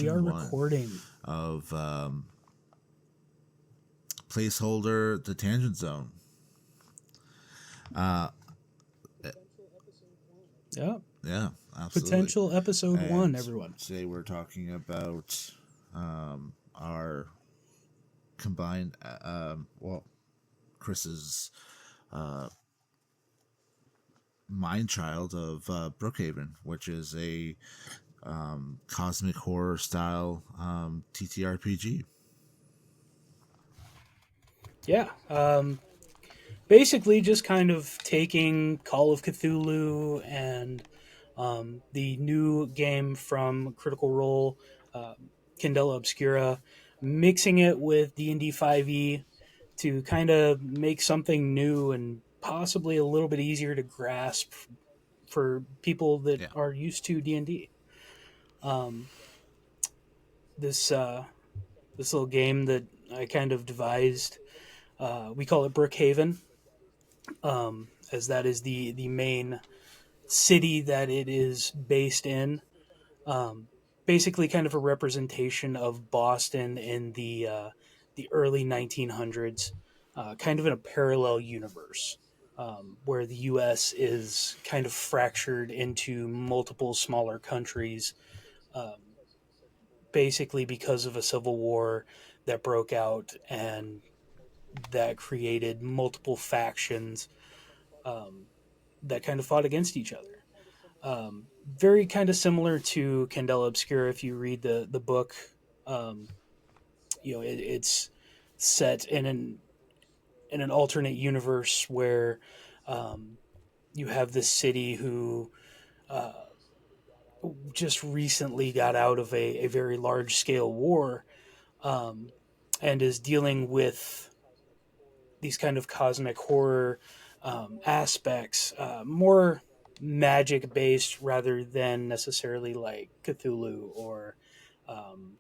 are 1 recording. of placeholder the Tangent Zone. Yeah. Yeah, absolutely. Potential episode 1, everyone. Today we're talking about our combined, Chris's mind child of Brookhaven, which is a cosmic horror style TTRPG. Yeah. Basically just kind of taking Call of Cthulhu and the new game from Critical Role, Candela Obscura, mixing it with D&D 5e to kind of make something new and possibly a little bit easier to grasp for people that are used to D&D. This this little game that I kind of devised, we call it Brookhaven, as that is the main city that it is based in. Basically, kind of a representation of Boston in the early 1900s, kind of in a parallel universe. Where the U.S. is kind of fractured into multiple smaller countries, basically because of a civil war that broke out and that created multiple factions that kind of fought against each other. Very kind of similar to Candela Obscura. If you read the book, um, it's set in an alternate universe where um, you have this city who uh, just recently got out of a very large scale war, um, and is dealing with these kind of cosmic horror aspects, more magic based rather than necessarily like Cthulhu or um,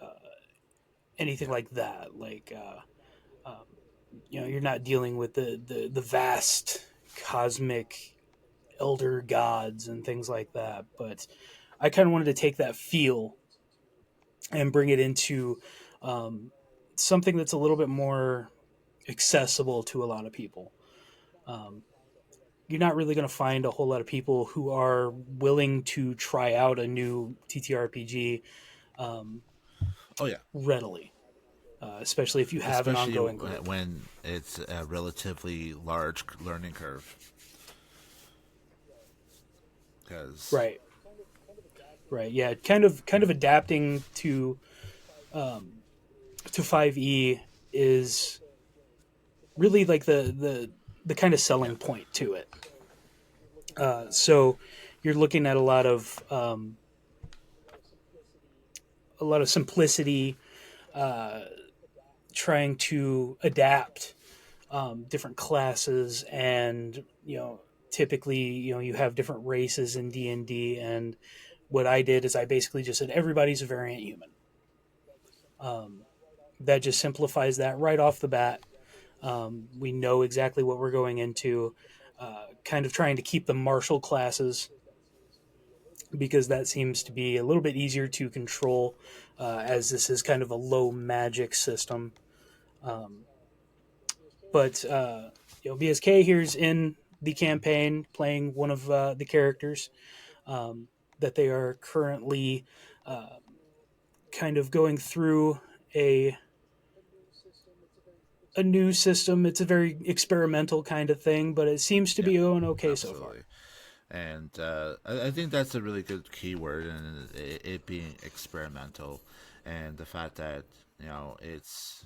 uh, anything like that. Like, you're not dealing with the vast cosmic elder gods and things like that. But I kind of wanted to take that feel and bring it into um, something that's a little bit more accessible to a lot of people. Um, you're not really going to find a whole lot of people who are willing to try out a new TTRPG um, Oh yeah, readily, especially if you have an especially ongoing group. when it's a relatively large learning curve. Because Right, right, yeah, kind of adapting um, to 5e is really like the kind of selling point to it. So you're looking at a lot of simplicity, uh, trying to adapt different classes, and typically you have different races in D&D, and what I did is I basically just said everybody's a variant human. Um, that just simplifies that right off the bat. We know exactly what we're going into. Kind of trying to keep the martial classes because that seems to be a little bit easier to control, as this is kind of a low magic system. Um, but BSK here's in the campaign playing one of the characters that they are currently uh, kind of going through a new system. It's a very experimental kind of thing, but it seems to be going okay so far. absolutely. And I think that's a really good keyword, and it being experimental, and the fact that it's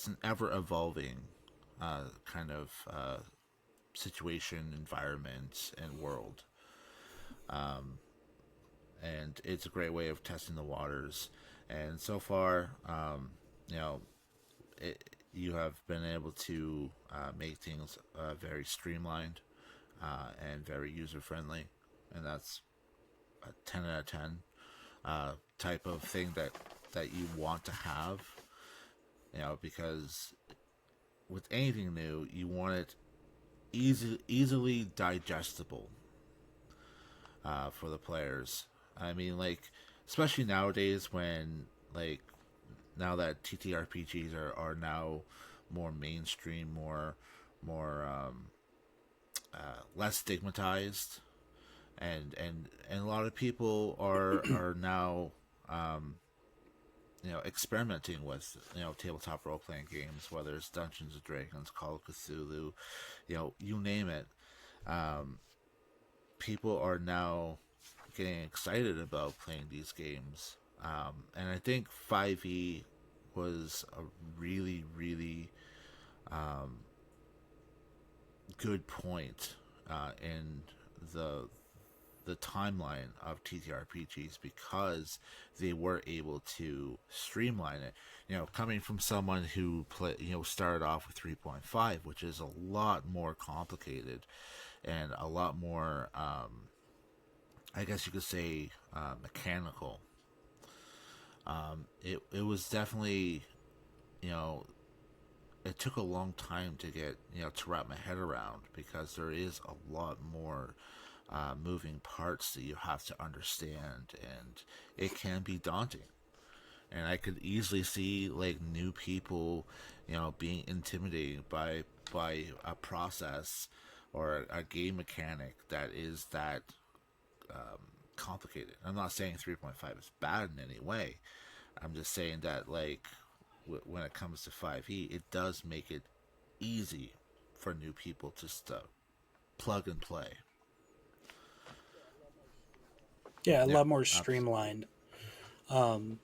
an ever evolving kind of situation, environment, and world. And it's a great way of testing the waters. And so far, you know, you have been able to make things very streamlined and very user friendly, and that's a 10 out of 10 type of thing that you want to have. Because with anything new, you want it easily digestible for the players. I mean, like, especially nowadays when, like, now that TTRPGs are now more mainstream, more less stigmatized, and a lot of people are now um, experimenting with tabletop role playing games, whether it's Dungeons and Dragons, Call of Cthulhu, you name it. Um, People are now getting excited about playing these games, and I think 5e was a really really um, good point in the the timeline of TTRPGs because they were able to streamline it. Coming from someone who started off with 3.5, which is a lot more complicated and a lot more, I guess you could say, mechanical. It was definitely, you know, it took a long time to get to wrap my head around because there is a lot more moving parts that you have to understand, and it can be daunting. And I could easily see like new people, being intimidated by a process or a game mechanic that is that complicated. I'm not saying 3.5 is bad in any way. I'm just saying that like when it comes to 5e, it does make it easy for new people to plug and play. Yeah, a Yeah, lot more streamlined. Um,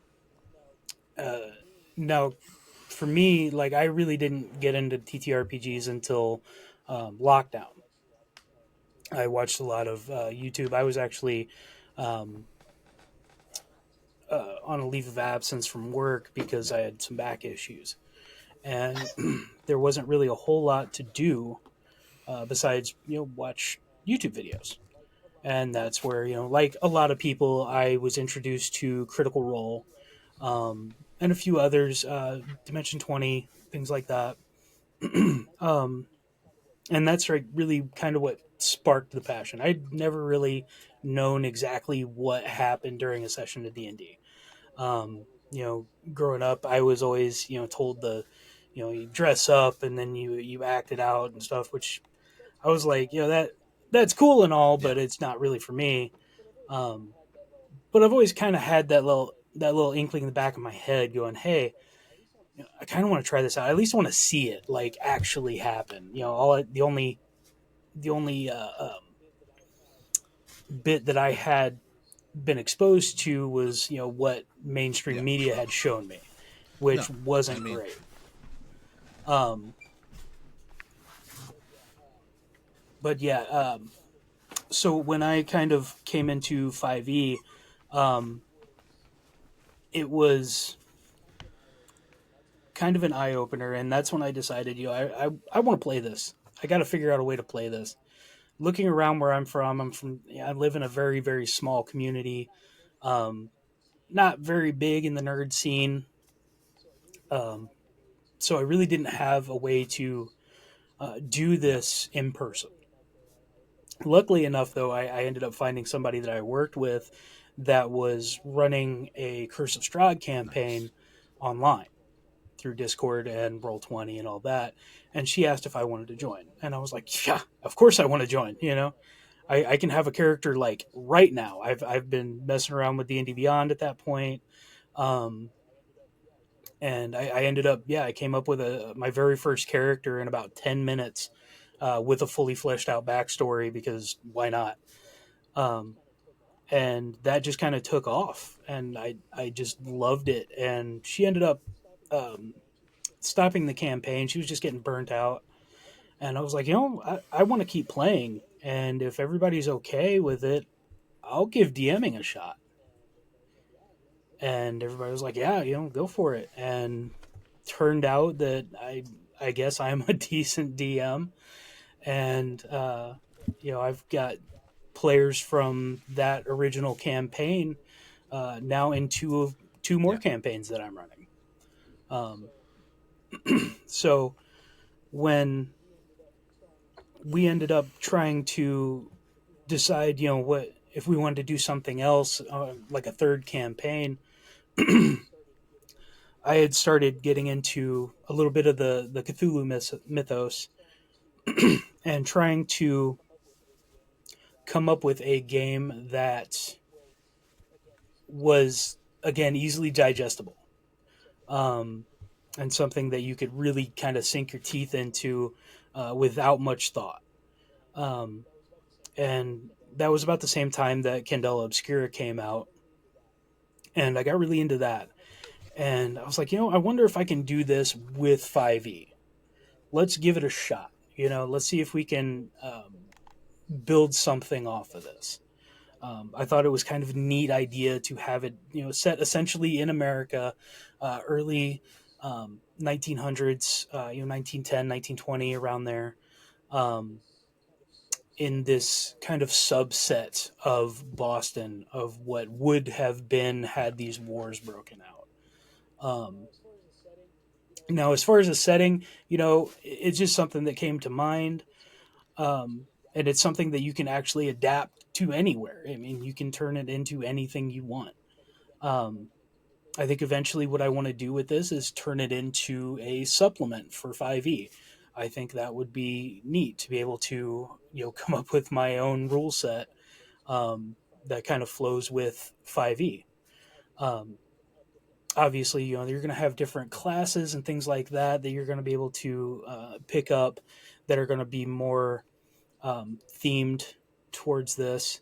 uh, Now, for me, like I really didn't get into TTRPGs until lockdown. I watched a lot of YouTube. I was actually um, on a leave of absence from work because I had some back issues, and there wasn't really a whole lot to do besides watch YouTube videos. And that's where like a lot of people, I was introduced to Critical Role, and a few others, Dimension 20, things like that. um, and that's like really kind of what sparked the passion. I'd never really known exactly what happened during a session of D&D. Growing up, I was always told you dress up and then you act it out and stuff, which I was like, that's cool and all, yeah, but it's not really for me. Um, but I've always kind of had that little inkling in the back of my head, going, "Hey, I kind of want to try this out. I at least want to see it like actually happen." The only bit that I had been exposed to was what yeah. mainstream media had shown me, No, which I wasn't mean, great. Um, but yeah, so when I kind of came into 5e, um, it was kind of an eye opener, and that's when I decided, I want to play this. I got to figure out a way to play this. Looking around where I live in a very very small community, um, not very big in the nerd scene, um, so I really didn't have a way to do yeah, this in person. Luckily enough, though, I ended up finding somebody that I worked with that was running a Curse of Strahd nice. campaign online through Discord and Roll20 and all that. And she asked if I wanted to join. And I was like, yeah, of course I want to join. I can have a character like right now. I've been messing around with D&D Beyond at that point. Um, and I ended up, yeah, I came up with my very first character in about 10 minutes with a fully fleshed out backstory because why not? Um, and that just kind of took off, and I just loved it. And she ended up um, stopping the campaign. She was just getting burnt out, and I was like, I want to keep playing, and if everybody's okay with it, I'll give DMing a shot. And everybody was like, yeah, go for it. And turned out that I guess I'm a decent DM, and I've got players from that original campaign now in two more Yeah, campaigns that I'm running. Um, so when we ended up trying to decide, what if we wanted to do something else, like a third campaign, I had started getting into a little bit of the Cthulhu mythos and trying to come up with a game that was, again, easily digestible, um, and something that you could really kind of sink your teeth into without much thought. Um, and that was about the same time that Candela Obscura came out, and I got really into that. And I was like, I wonder if I can do this with 5e. Let's give it a shot. Let's see if we can build something off of this. I thought it was kind of a neat idea to have it, set essentially in America, early 1900s, 1910, 1920, around there, um, in this kind of subset of Boston of what would have been had these wars broken out. Um, Now, as far as the setting, it's just something that came to mind. And it's something that you can actually adapt to anywhere. I mean, you can turn it into anything you want. Um, I think eventually what I want to do with this is turn it into a supplement for 5e. I think that would be neat to be able to, come up with my own rule set that kind of flows with 5e. Um, Obviously, you're going to have different classes and things like that that you're going to be able to pick up that are going to be more themed towards this.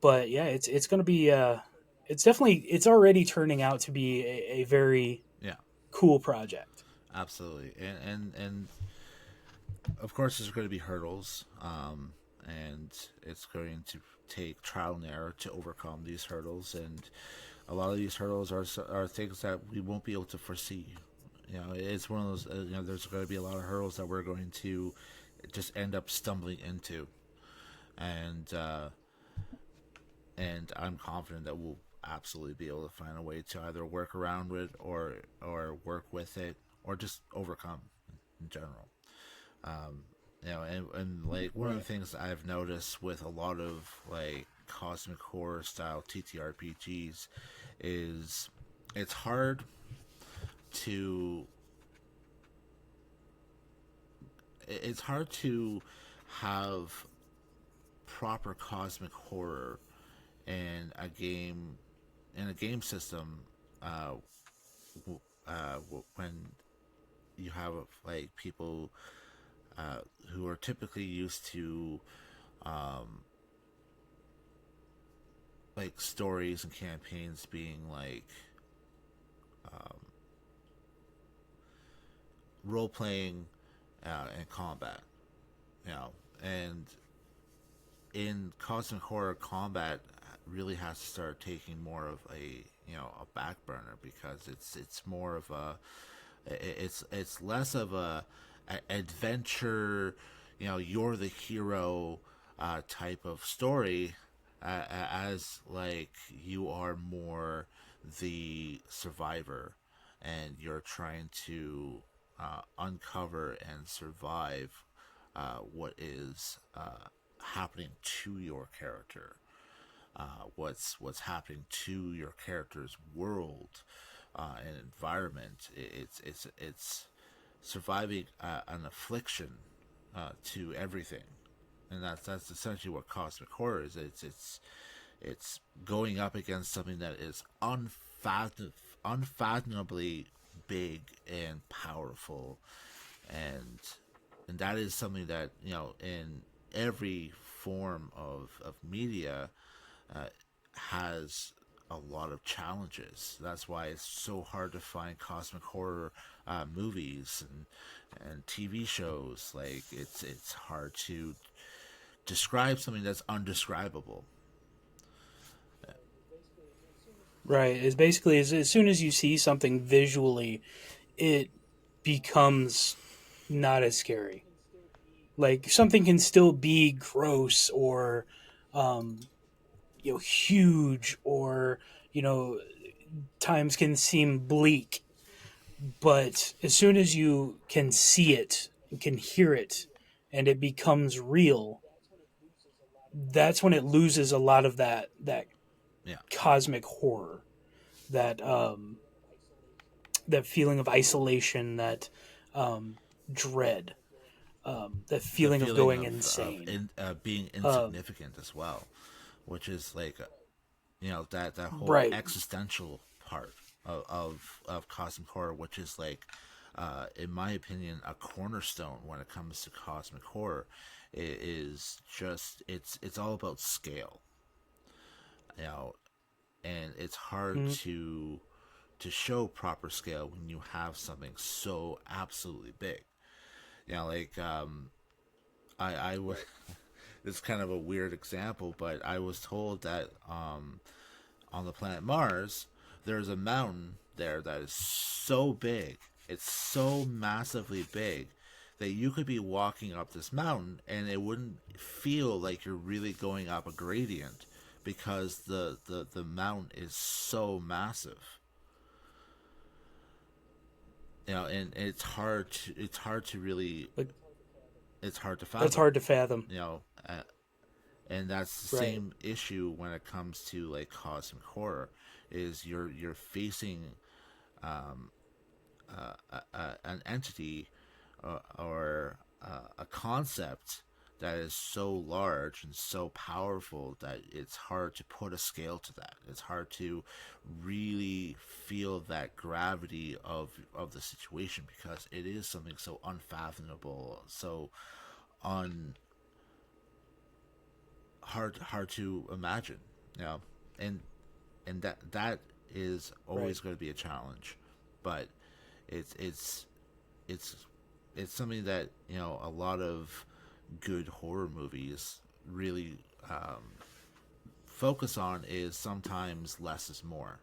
But yeah, it's going to be it's already turning out to be a very Yeah, cool project. absolutely. And of course, there's going to be hurdles, and it's going to take trial and error to overcome these hurdles. And a lot of these hurdles are things that we won't be able to foresee. It's one of those. There's going to be a lot of hurdles that we're going to just end up stumbling into, and and I'm confident that we'll absolutely be able to find a way to either work around it or work with it or just overcome in general. Um, and like one of the Right. things I've noticed with a lot of like cosmic horror style TTRPGs is it's hard to it's hard to have proper cosmic horror in a game system uh, when you have like people who are typically used to um, like stories and campaigns being like um, role playing and combat, and in cosmic horror, combat really has to start taking more of a back burner because it's more of a it's less of a adventure, you're the hero type of story, as like you are more the survivor, and you're trying to uncover and survive what is happening to your character, what's happening to your character's world and environment. It's surviving an affliction to everything, and that's essentially what cosmic horror is. It's going up against something that is unfathomably big and powerful, and that is something that in every form of media uh, has a lot of challenges. That's why it's so hard to find cosmic horror movies and TV shows. Like it's hard to describe something that's undescribable. Right. It's basically as soon as you see something visually, it becomes not as scary. Like something can still be gross or huge, or you know times can seem bleak, but as soon as you can see it and can hear it and it becomes real, that's when it loses a lot of that Yeah, cosmic horror, that that feeling of isolation, that dread, that the feeling of feeling going of insane. being Um, insignificant as well, which is like, you know, that whole right. existential part of cosmic horror, which is like, in my opinion, a cornerstone when it comes to cosmic horror. It is just, it's all about scale, you know, and it's hard Mm, to show proper scale when you have something so absolutely big. You know, like, I would. It's kind of a weird example, but I was told that, on the planet Mars, there's a mountain there that is so big, it's so massively big, that you could be walking up this mountain and it wouldn't feel like you're really going up a gradient, because the mountain is so massive. You know, and it's hard to really, like it's hard to that's fathom. hard to fathom. You know, and that's the Right. same issue when it comes to like cosmic horror, is you're facing, an entity, or a concept that is so large and so powerful that it's hard to put a scale to that. It's hard to really feel that gravity of the situation, because it is something so unfathomable, so un hard to imagine. You know, and that is Right. always going to be a challenge, but it's it's it's it's something that, you know, a lot of good horror movies really, focus on, is sometimes less is more.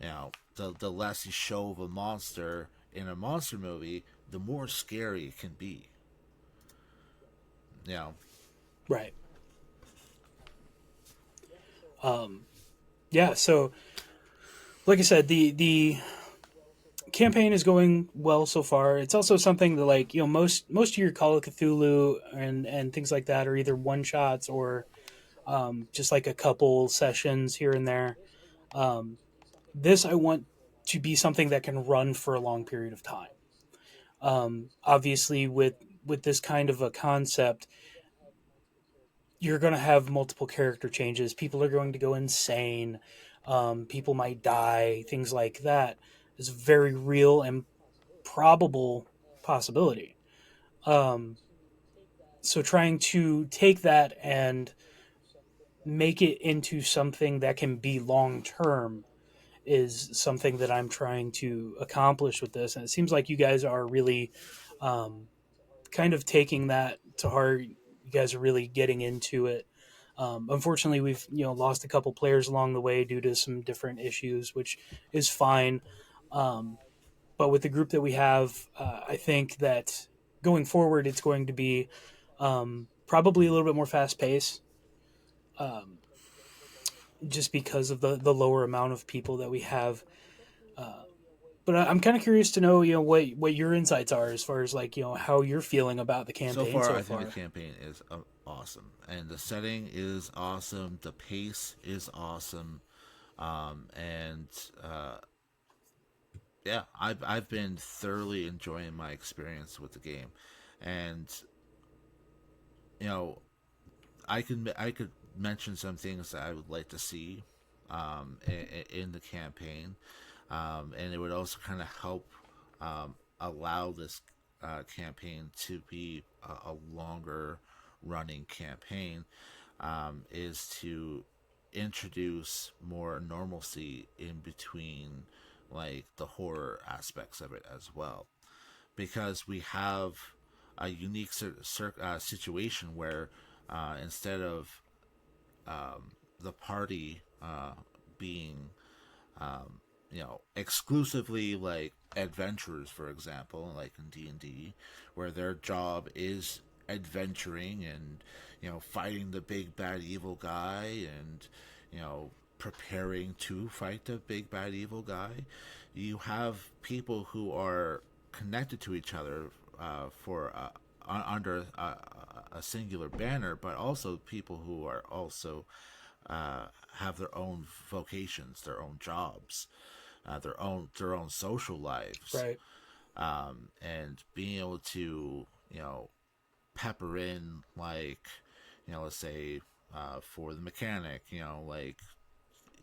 You know, the less you show of a monster in a monster movie, the more scary it can be. You know, Right. Yeah. So, like I said, the campaign is going well so far. It's also something that, like, most of your Call of Cthulhu and things like that are either one shots or just like a couple sessions here and there. Um, this I want to be something that can run for a long period of time. Obviously, with this kind of a concept, you're going to have multiple character changes. People are going to go insane. People might die. Things like that is a very real and probable possibility. Um, so trying to take that and make it into something that can be long term is something that I'm trying to accomplish with this. And it seems like you guys are really um, kind of taking that to heart. You guys are really getting into it. Unfortunately, we've lost a couple players along the way due to some different issues, which is fine. Um, but with the group that we have, I think that going forward, it's going to be probably a little bit more fast paced, um, just because of the lower amount of people that we have. Uh, but I'm kind of curious to know, what your insights are as far as, like, how you're feeling about the so campaign far so I think the far. campaign is, awesome, and the setting is awesome. The pace is awesome. And yeah, I've been thoroughly enjoying my experience with the game, and, you know, I could mention some things that I would like to see, in the campaign, and it would also kind of help, allow this, campaign to be a longer running campaign, is to introduce more normalcy in between, like, the horror aspects of it as well, because we have a unique situation where, instead of, the party, being, exclusively like adventurers, for example, like in D&D, where their job is adventuring and, fighting the big bad evil guy, and, preparing to fight the big bad evil guy. You have people who are connected to each other, for, under, a singular banner, but also people who are also uh, have their own vocations, their own jobs, their own social lives, Right. and being able to pepper in, like, let's say, for the mechanic, like,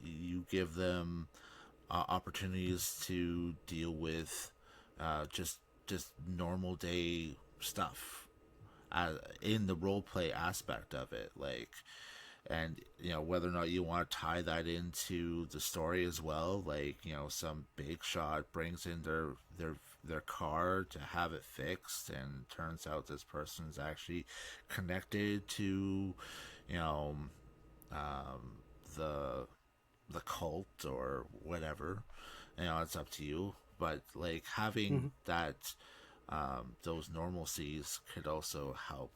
you give them opportunities to deal with just normal day stuff, in the role play aspect of it, like, and whether or not you want to tie that into the story as well, like, some big shot brings in their car to have it fixed, and turns out this person's actually connected to you know um, the the cult or whatever. It's up to you, but like, having Mm-hmm. that, those normalcies could also help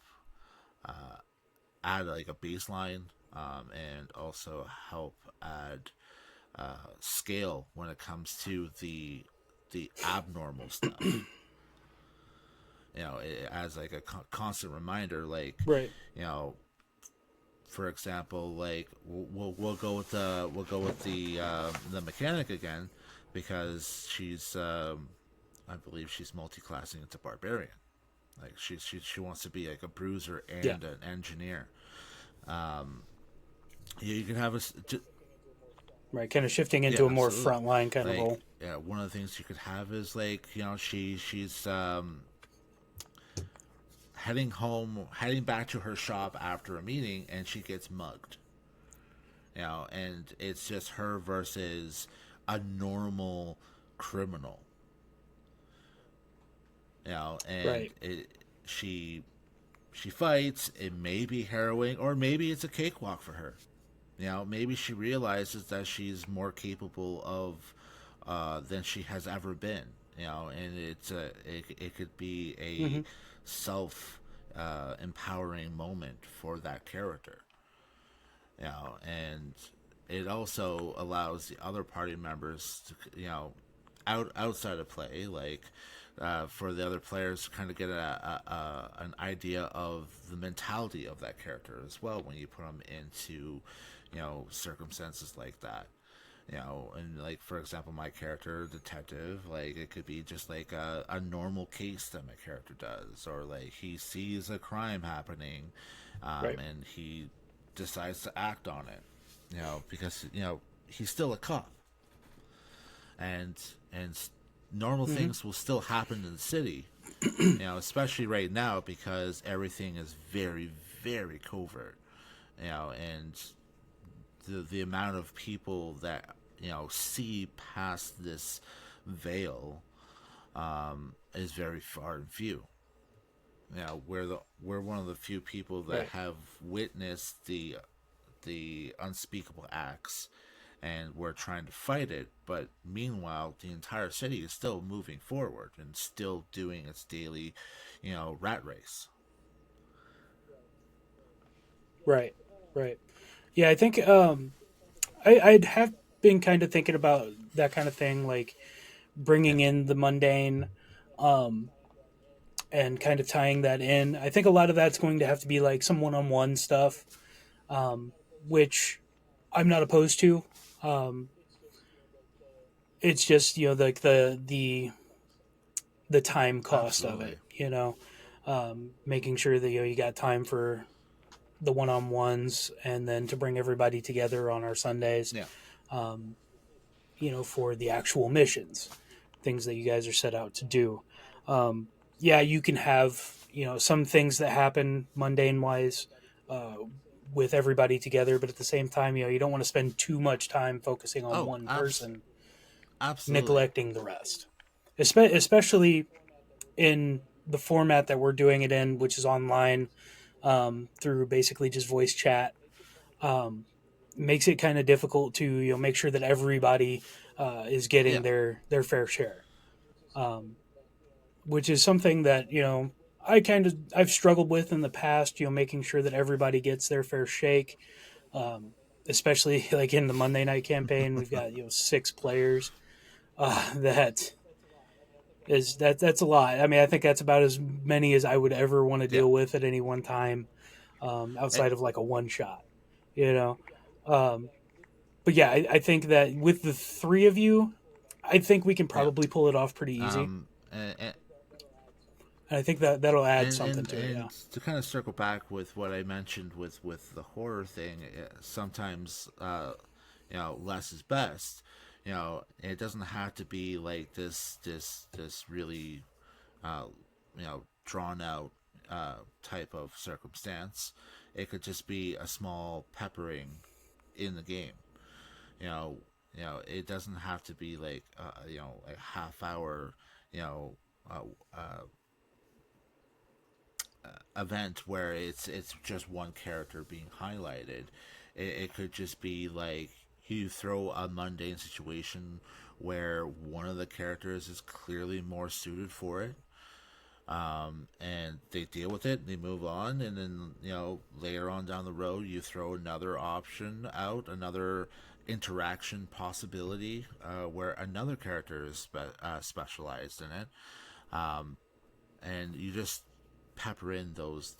add like a baseline, and also help add scale when it comes to the abnormal stuff. As like a constant reminder, like, Right. you know, for example, like, we'll go with the mechanic again, because she's I believe she's multi-classing into barbarian. Like, she wants to be like a bruiser Yeah. and an engineer. Um, you can have Right. Kind of shifting yeah, into a more absolutely. frontline kind of Like, role. yeah, one of the things you could have is, like, she's heading back to her shop after a meeting, and she gets mugged. And it's just her versus a normal criminal. And Right. she she fights. It may be harrowing, or maybe it's a cakewalk for her. Maybe she realizes that she's more capable of than she has ever been. And it could be Mm-hmm. a self empowering moment for that character. And it also allows the other party members to, outside of play, like, for the other players to kind of get an idea of the mentality of that character as well, when you put them into circumstances like that. And, like, for example, my character, detective, like, it could be just like a normal case that my character does, or like, he sees a crime happening, Right. and he decides to act on it, because he's still a cop, and normal Mm-hmm. things will still happen in the city, especially right now, because everything is very, very covert, and the amount of people that see past this veil, is very far and few. We're one of the few people that Right. have witnessed the unspeakable acts, and we're trying to fight it. But meanwhile, the entire city is still moving forward and still doing its daily, rat race. Right. Right. Yeah. I think I'd have been kind of thinking about that kind of thing, like Yeah, bringing in the mundane, um, and kind of tying that in. I think a lot of that's going to have to be like some one-on-one stuff, um, which I'm not opposed to. Um, it's just like the time cost of absolutely. it. Making sure that you got time for the one-on-ones, and then to bring everybody together on our Sundays. Yeah, Um, for the actual missions, things that you guys are set out to do. Um, yeah, you can have some things that happen mundane wise, uh, with everybody together, but at the same time, you don't want to spend too much time focusing on oh, one person, absolutely. neglecting the rest. Especially in the format that we're doing it in, which is online, through basically just voice chat. Um, Makes it kind of difficult to make sure that everybody is getting Yeah. their fair share, um, which is something that I've struggled with in the past. Making sure that everybody gets their fair shake, um, especially like in the Monday night campaign. We've got 6 players that is that's a lot. I mean, I think that's about as many as I would ever want to Yeah, deal with at any one time, and outside of like a one shot, you know. Um, but yeah, I think that with the three of you, I think we can yeah, probably pull it off pretty easy. um, and, And I think that that'll add and something and to it. Yeah. and to kind of circle back with what I mentioned with the horror thing, sometimes less is best. It doesn't have to be like this really drawn out type of circumstance. It could just be a small peppering in the game. You know, it doesn't have to be like a half hour you know uh, uh, event where it's just one character being highlighted. It could just be like you throw a mundane situation where one of the characters is clearly more suited for it, and they deal with it and they move on, and then later on down the road you throw another option out, another interaction possibility where another character is specialized in it, and you just pepper in those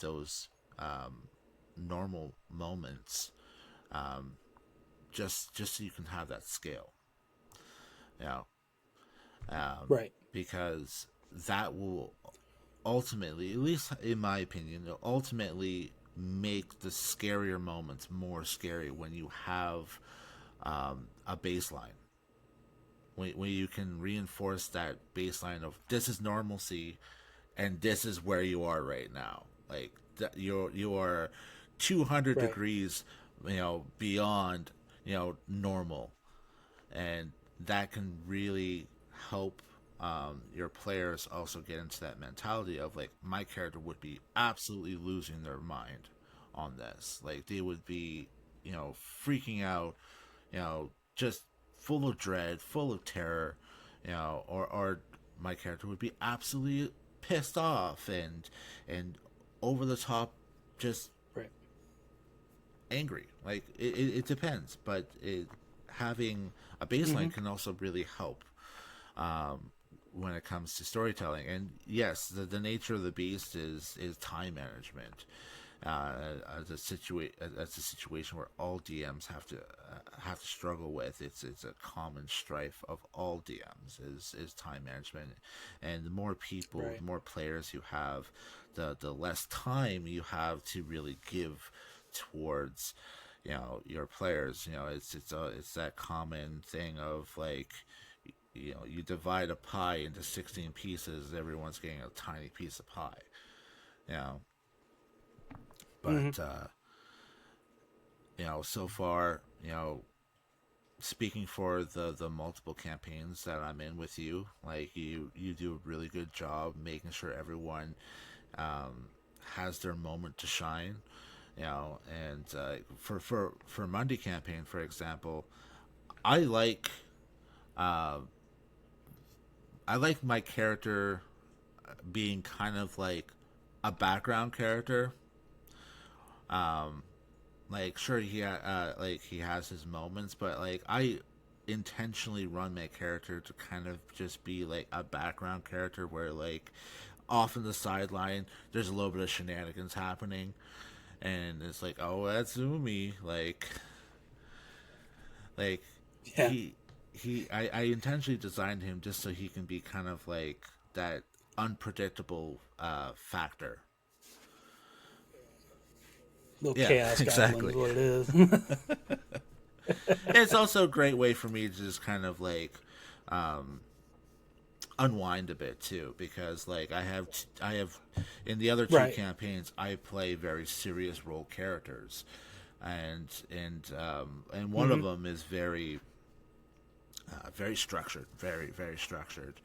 normal moments, just so you can have that scale, you know, Right. because that will ultimately, at least in my opinion, it'll ultimately make the scarier moments more scary when you have a baseline. When you can reinforce that baseline of this is normalcy and this is where you are right now. Like you are 200 Right. degrees, beyond normal, and that can really help your players also get into that mentality of like my character would be absolutely losing their mind on this. Like they would be, freaking out, just full of dread, full of terror, or my character would be absolutely pissed off and over the top, just Right. angry. Like it depends, but having a baseline Hmm. can also really help um, when it comes to storytelling. And yes, the nature of the beast is time management. As a situation where all DMs have to struggle with. It's a common strife of all DMs is time management, and the more people, Right. the more players you have, the less time you have to really give towards your players. It's that common thing of like you divide a pie into 16 pieces, everyone's getting a tiny piece of pie. You know, Hmm. but so far, speaking for the multiple campaigns that I'm in with you, like you do a really good job making sure everyone has their moment to shine. And for Monday campaign, for example, I like uh, I like my character being kind of like a background character. Um, like sure like he has his moments, but like I intentionally run my character to kind of just be like a background character where like off in the sideline there's a little bit of shenanigans happening, and it's like, oh, that's Umi, like Yeah. I intentionally designed him just so he can be kind of like that unpredictable factor. Little Yeah, chaos goblin is exactly. what it is. It's also a great way for me to just kind of like um, unwind a bit too, because like I have in the other two Right. campaigns I play very serious role characters, and one of Hmm. them is very structured, very structured.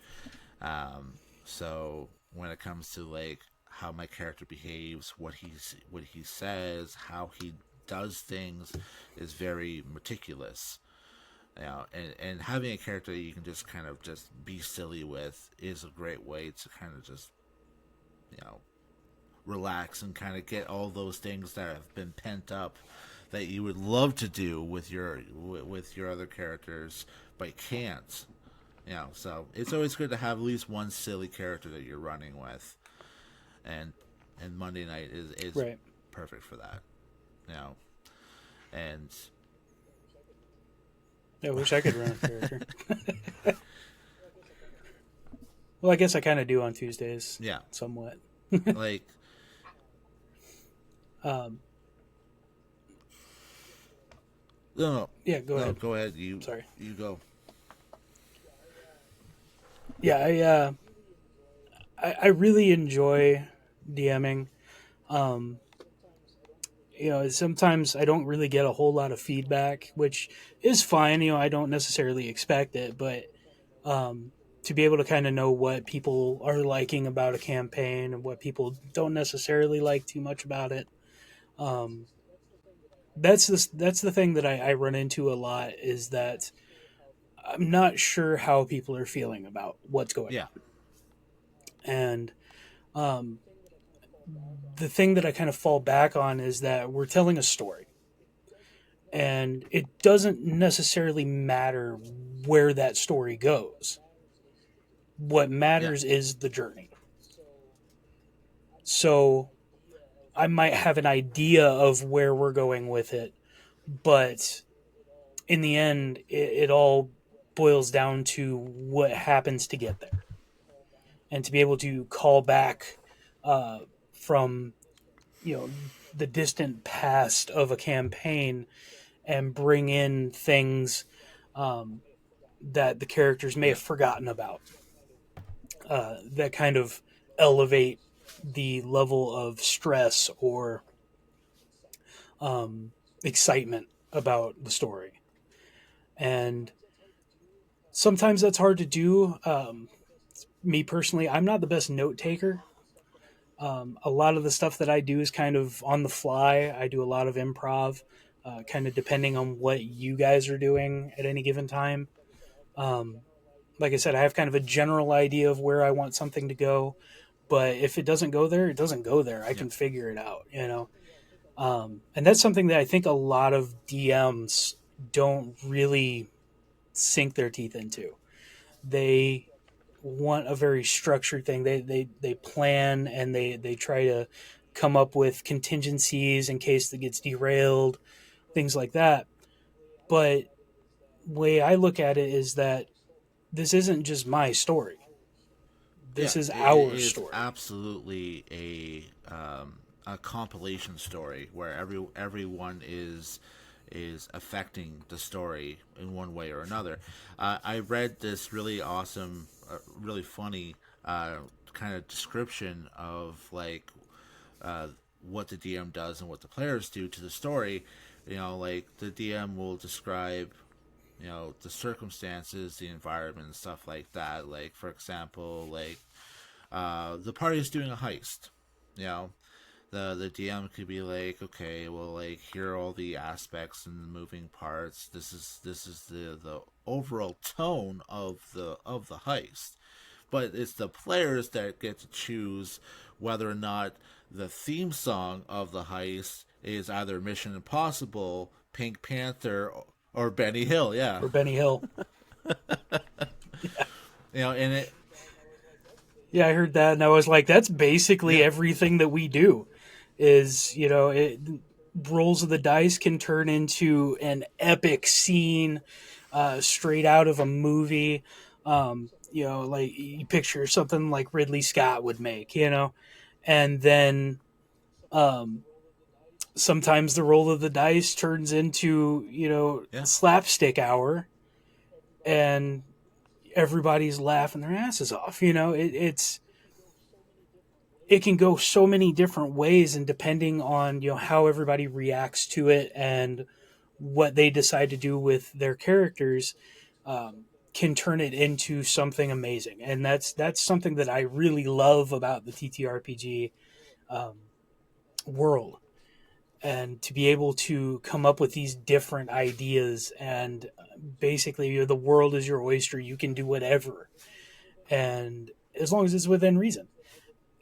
Um, so when it comes to like how my character behaves, what he says, how he does things, is very meticulous. And having a character you can just kind of just be silly with is a great way to kind of just you know relax and kind of get all those things that have been pent up that you would love to do with your other characters but can't. So it's always good to have at least one silly character that you're running with, and Monday night is Right. perfect for that. You know, and I wish I could run a character. Well, I guess I kind of do on Tuesdays, yeah, somewhat. like Um, no, no, yeah, go no, ahead. go ahead. You Sorry. you go. Yeah, I really enjoy DMing. Um, sometimes I don't really get a whole lot of feedback, which is fine. I don't necessarily expect it, but um, to be able to kind of know what people are liking about a campaign and what people don't necessarily like too much about it. Um, that's the thing that I run into a lot is that I'm not sure how people are feeling about what's going Yeah, on, and um, the thing that I kind of fall back on is that we're telling a story, and it doesn't necessarily matter where that story goes. What yeah, matters is the journey. So I might have an idea of where we're going with it, but in the end, it all boils down to what happens to get there, and to be able to call back uh, from the distant past of a campaign and bring in things um, that the characters may yeah, have forgotten about, that kind of elevate the level of stress or um, excitement about the story. And sometimes that's hard to do. Me personally, I'm not the best note taker. A lot of the stuff that I do is kind of on the fly. I do a lot of improv, kind of depending on what you guys are doing at any given time. Um, like I said, I have kind of a general idea of where I want something to go, but if it doesn't go there, it doesn't go there. I yeah, can figure it out. And that's something that I think a lot of DMs don't really sink their teeth into. They want a very structured thing. They plan and they try to come up with contingencies in case it gets derailed, things like that. But the way I look at it is that this isn't just my story. yeah. This is It our is story. absolutely a compilation story where everyone is affecting the story in one way or another. I read this really awesome, really funny kind of description of like uh, what the DM does and what the players do to the story. Like the DM will describe the circumstances, the environment, and stuff like that. Like for example, like the party is doing a heist. You know, the DM could be like, okay, well, like here are all the aspects and the moving parts. This is the overall tone of the heist, but it's the players that get to choose whether or not the theme song of the heist is either Mission Impossible, Pink Panther, or Benny Hill. Yeah, Or Benny Hill. and it, Yeah, I heard that and I was like, that's basically yeah, everything that we do. Is rolls of the dice can turn into an epic scene straight out of a movie. Like you picture something like Ridley Scott would make, and then um, sometimes the roll of the dice turns into yeah, slapstick hour, and everybody's laughing their asses off. It can go so many different ways, and depending on how everybody reacts to it and what they decide to do with their characters, can turn it into something amazing. And that's something that I really love about the TTRPG um, world, and to be able to come up with these different ideas. And basically, the world is your oyster. You can do whatever, and as long as it's within reason.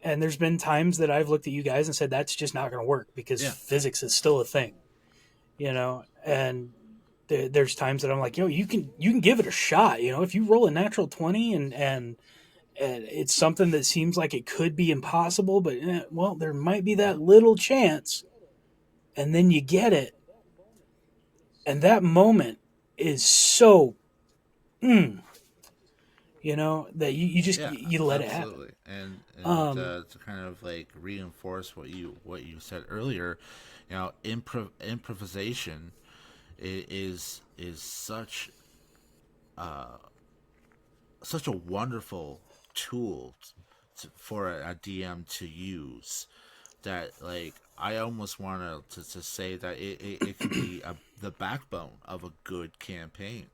And there's been times that I've looked at you guys and said that's just not going to work because yeah, physics is still a thing, and there's times that I'm like, yo, you can give it a shot. You know, if you roll a natural 20 and it's something that seems like it could be impossible, but well, there might be Yeah. that little chance, and then you get it, and that moment is so, mm, that you just Yeah, you let it happen. absolutely. And Um, to kind of like reinforce what you said earlier, improvisation is uh, such a wonderful tool for a DM to use that like I almost want to say that it can be the backbone of a good campaign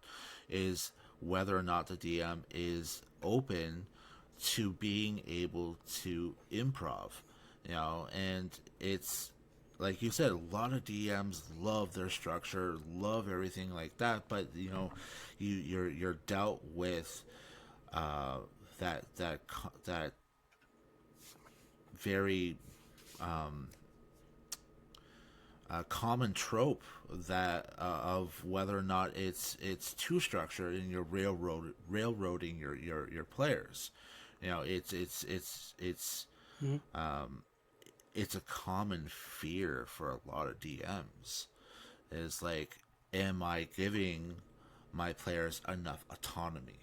is whether or not the DM is open to being able to improv, and it's like you said, a lot of DMs love their structure, love everything like that, but you're dealt with uh, that very common trope that of whether or not it's too structured and you're railroading your players. It's mhm. it's a common fear for a lot of DMs. Is like, am I giving my players enough autonomy?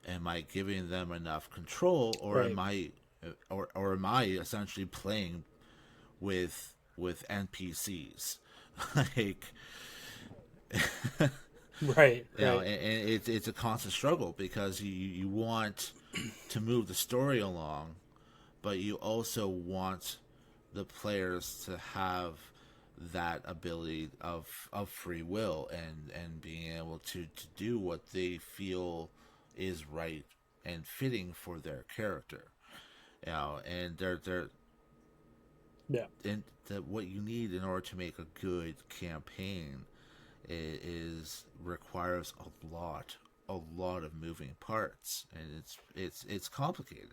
Am I giving them enough control, or Right, am I essentially playing with NPCs? Like, right, right. and it's a constant struggle because you want to move the story along, but you also want the players to have that ability of free will and being able to do what they feel is right and fitting for their character. And they're Yeah, and that what you need in order to make a good campaign is requires a lot of moving parts, and it's complicated,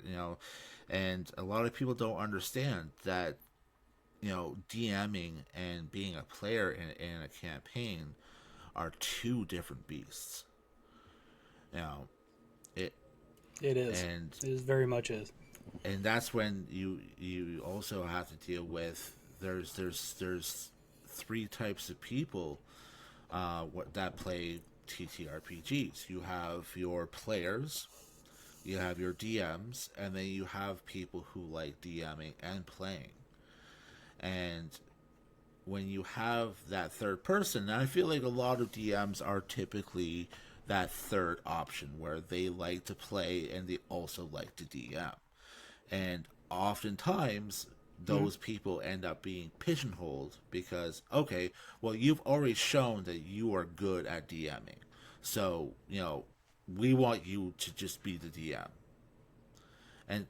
and a lot of people don't understand that DMing and being a player in a campaign are two different beasts. You know it it is. and It is very much is. and that's when you also have to deal with there's three types of people that play TTRPGs. You have your players, you have your DMs, and then you have people who like DMing and playing. And when you have that third person, and I feel like a lot of DMs are typically that third option where they like to play and they also like to DM. And oftentimes, Mhm. those people end up being pigeonholed because, okay, well, you've already shown that you are good at DMing. So, we want you to just be the DM. And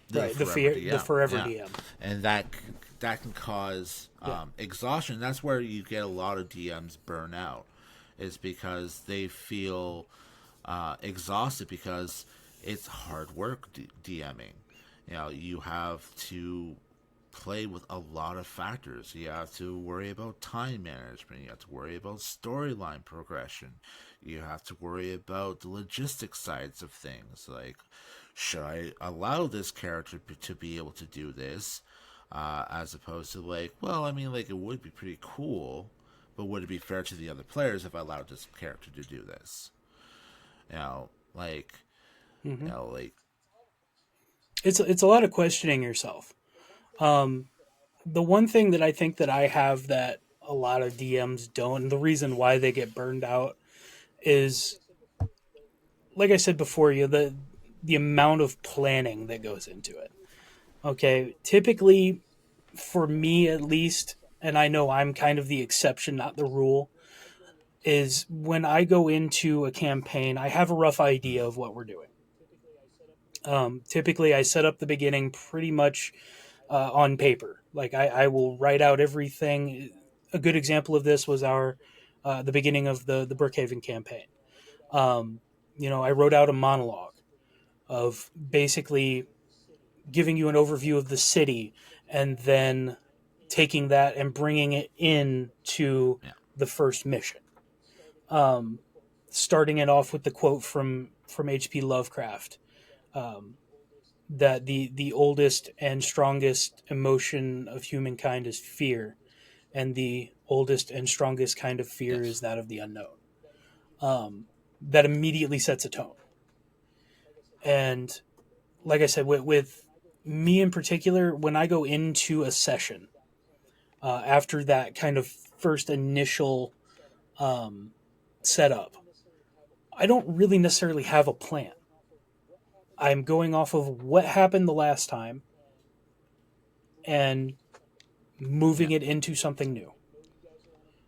the Right, forever the DM. forever Yeah. DM. And that can cause Yeah, exhaustion. That's where you get a lot of DMs burn out, is because they feel exhausted because it's hard work DMing. You have to play with a lot of factors. You have to worry about time management. You have to worry about storyline progression. You have to worry about the logistic sides of things. Like, should I allow this character to be able to do this? As opposed to like, well, I mean, like it would be pretty cool, but would it be fair to the other players if I allowed this character to do this? You know, like, hmm like, it's a lot of questioning yourself. Um, the one thing that I think that I have that a lot of DMs don't, and the reason why they get burned out is, like I said before, the amount of planning that goes into it. Okay, typically for me at least, and I know I'm kind of the exception, not the rule, is when I go into a campaign, I have a rough idea of what we're doing. Typically, I set up the beginning pretty much on paper. Like I will write out everything. A good example of this was our the beginning of the Brookhaven campaign. Um, I wrote out a monologue of basically giving you an overview of the city and then taking that and bringing it in to yeah, the first mission. Um, Starting it off with the quote from H.P. Lovecraft, um, that the oldest and strongest emotion of humankind is fear, and the oldest and strongest kind of fear Yes. is that of the unknown. That immediately sets a tone. And like I said, with me in particular, when I go into a session, after that kind of first initial um, setup, I don't really necessarily have a plan. I'm going off of what happened the last time and Yeah. moving it into something new.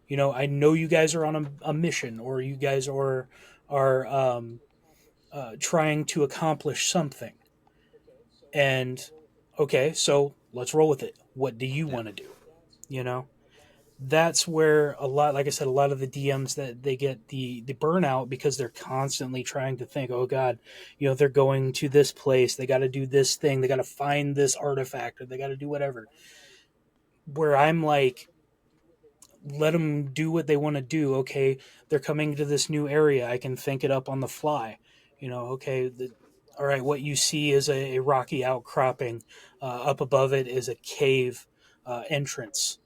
I know you guys are on a mission, or you guys are trying to accomplish something. And okay, so let's roll with it. What do you Yeah. want to do? You know, that's where a lot, like I said, a lot of the DMs that they get the burnout because they're constantly trying to think, oh God, they're going to this place, they got to do this thing, they got to find this artifact, or they got to do whatever. Where I'm like, let them do what they want to do. Okay, they're coming to this new area. I can think it up on the fly. Okay, all right, what you see is a rocky outcropping. Up above it is a cave entrance.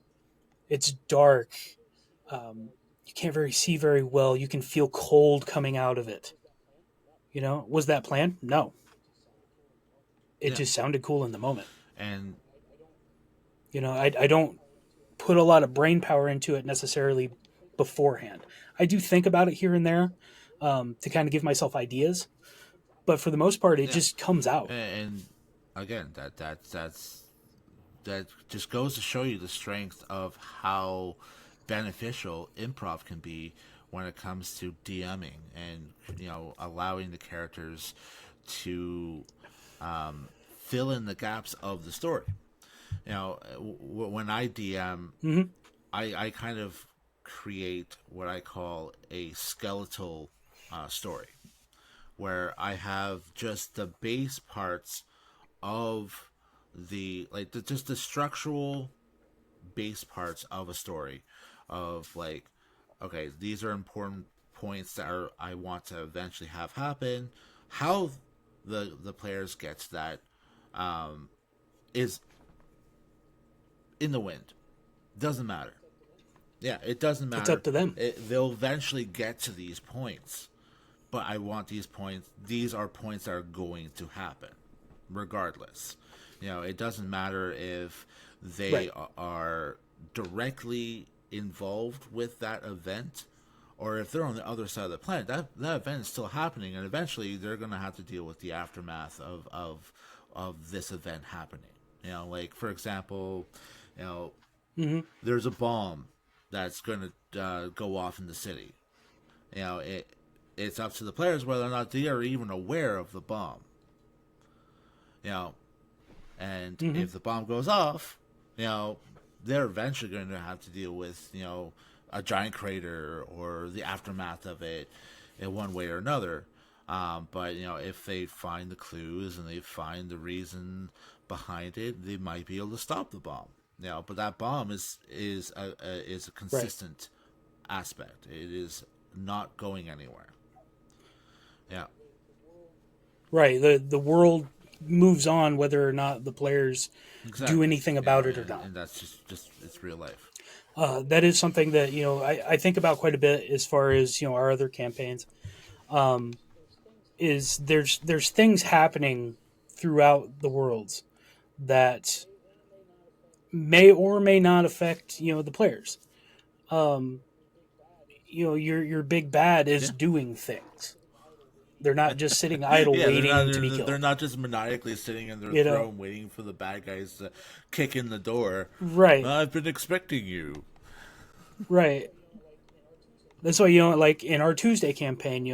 It's dark. You can't see very well. You can feel cold coming out of it. Was that planned? No. It Yeah. just sounded cool in the moment. And I don't put a lot of brain power into it necessarily beforehand. I do think about it here and there, to kind of give myself ideas, but for the most part, it yeah. just comes out. And again, that just goes to show you the strength of how beneficial improv can be when it comes to DMing and allowing the characters to fill in the gaps of the story. When I DM, Hmm. I kind of create what I call a skeletal story, where I have just the base parts of just the structural base parts of a story, of like, okay, these are important points that I want to eventually have happen. How the players get to that is in the wind. Doesn't matter. Yeah, it doesn't It's matter. up to them. They'll eventually get to these points, but I want these points. These are points that are going to happen, regardless. It doesn't matter if they Right. are directly involved with that event, or if they're on the other side of the planet. That event is still happening, and eventually they're going to have to deal with the aftermath of this event happening. Like, for example, you know, Hmm. there's a bomb that's going to go off in the city. It's up to the players whether or not they are even aware of the bomb. You know, and Hmm. if the bomb goes off, they're eventually going to have to deal with a giant crater or the aftermath of it in one way or another. But if they find the clues and they find the reason behind it, they might be able to stop the bomb. But that bomb is a Right. consistent aspect. It is not going anywhere. Yeah, Right. The world moves on whether or not the players do exactly. anything about it or And, not. and that's just it's real life. That is something that I think about quite a bit as far as our other campaigns. Is there's things happening throughout the worlds that may or may not affect the players. Um, your big bad is Yeah. doing things. They're not just sitting idle Yeah, waiting to be they're killed. not just maniacally sitting in their You know, throne waiting for the bad guys to kick in the door. right, I've been expecting you. right. That's why like in our Tuesday campaign,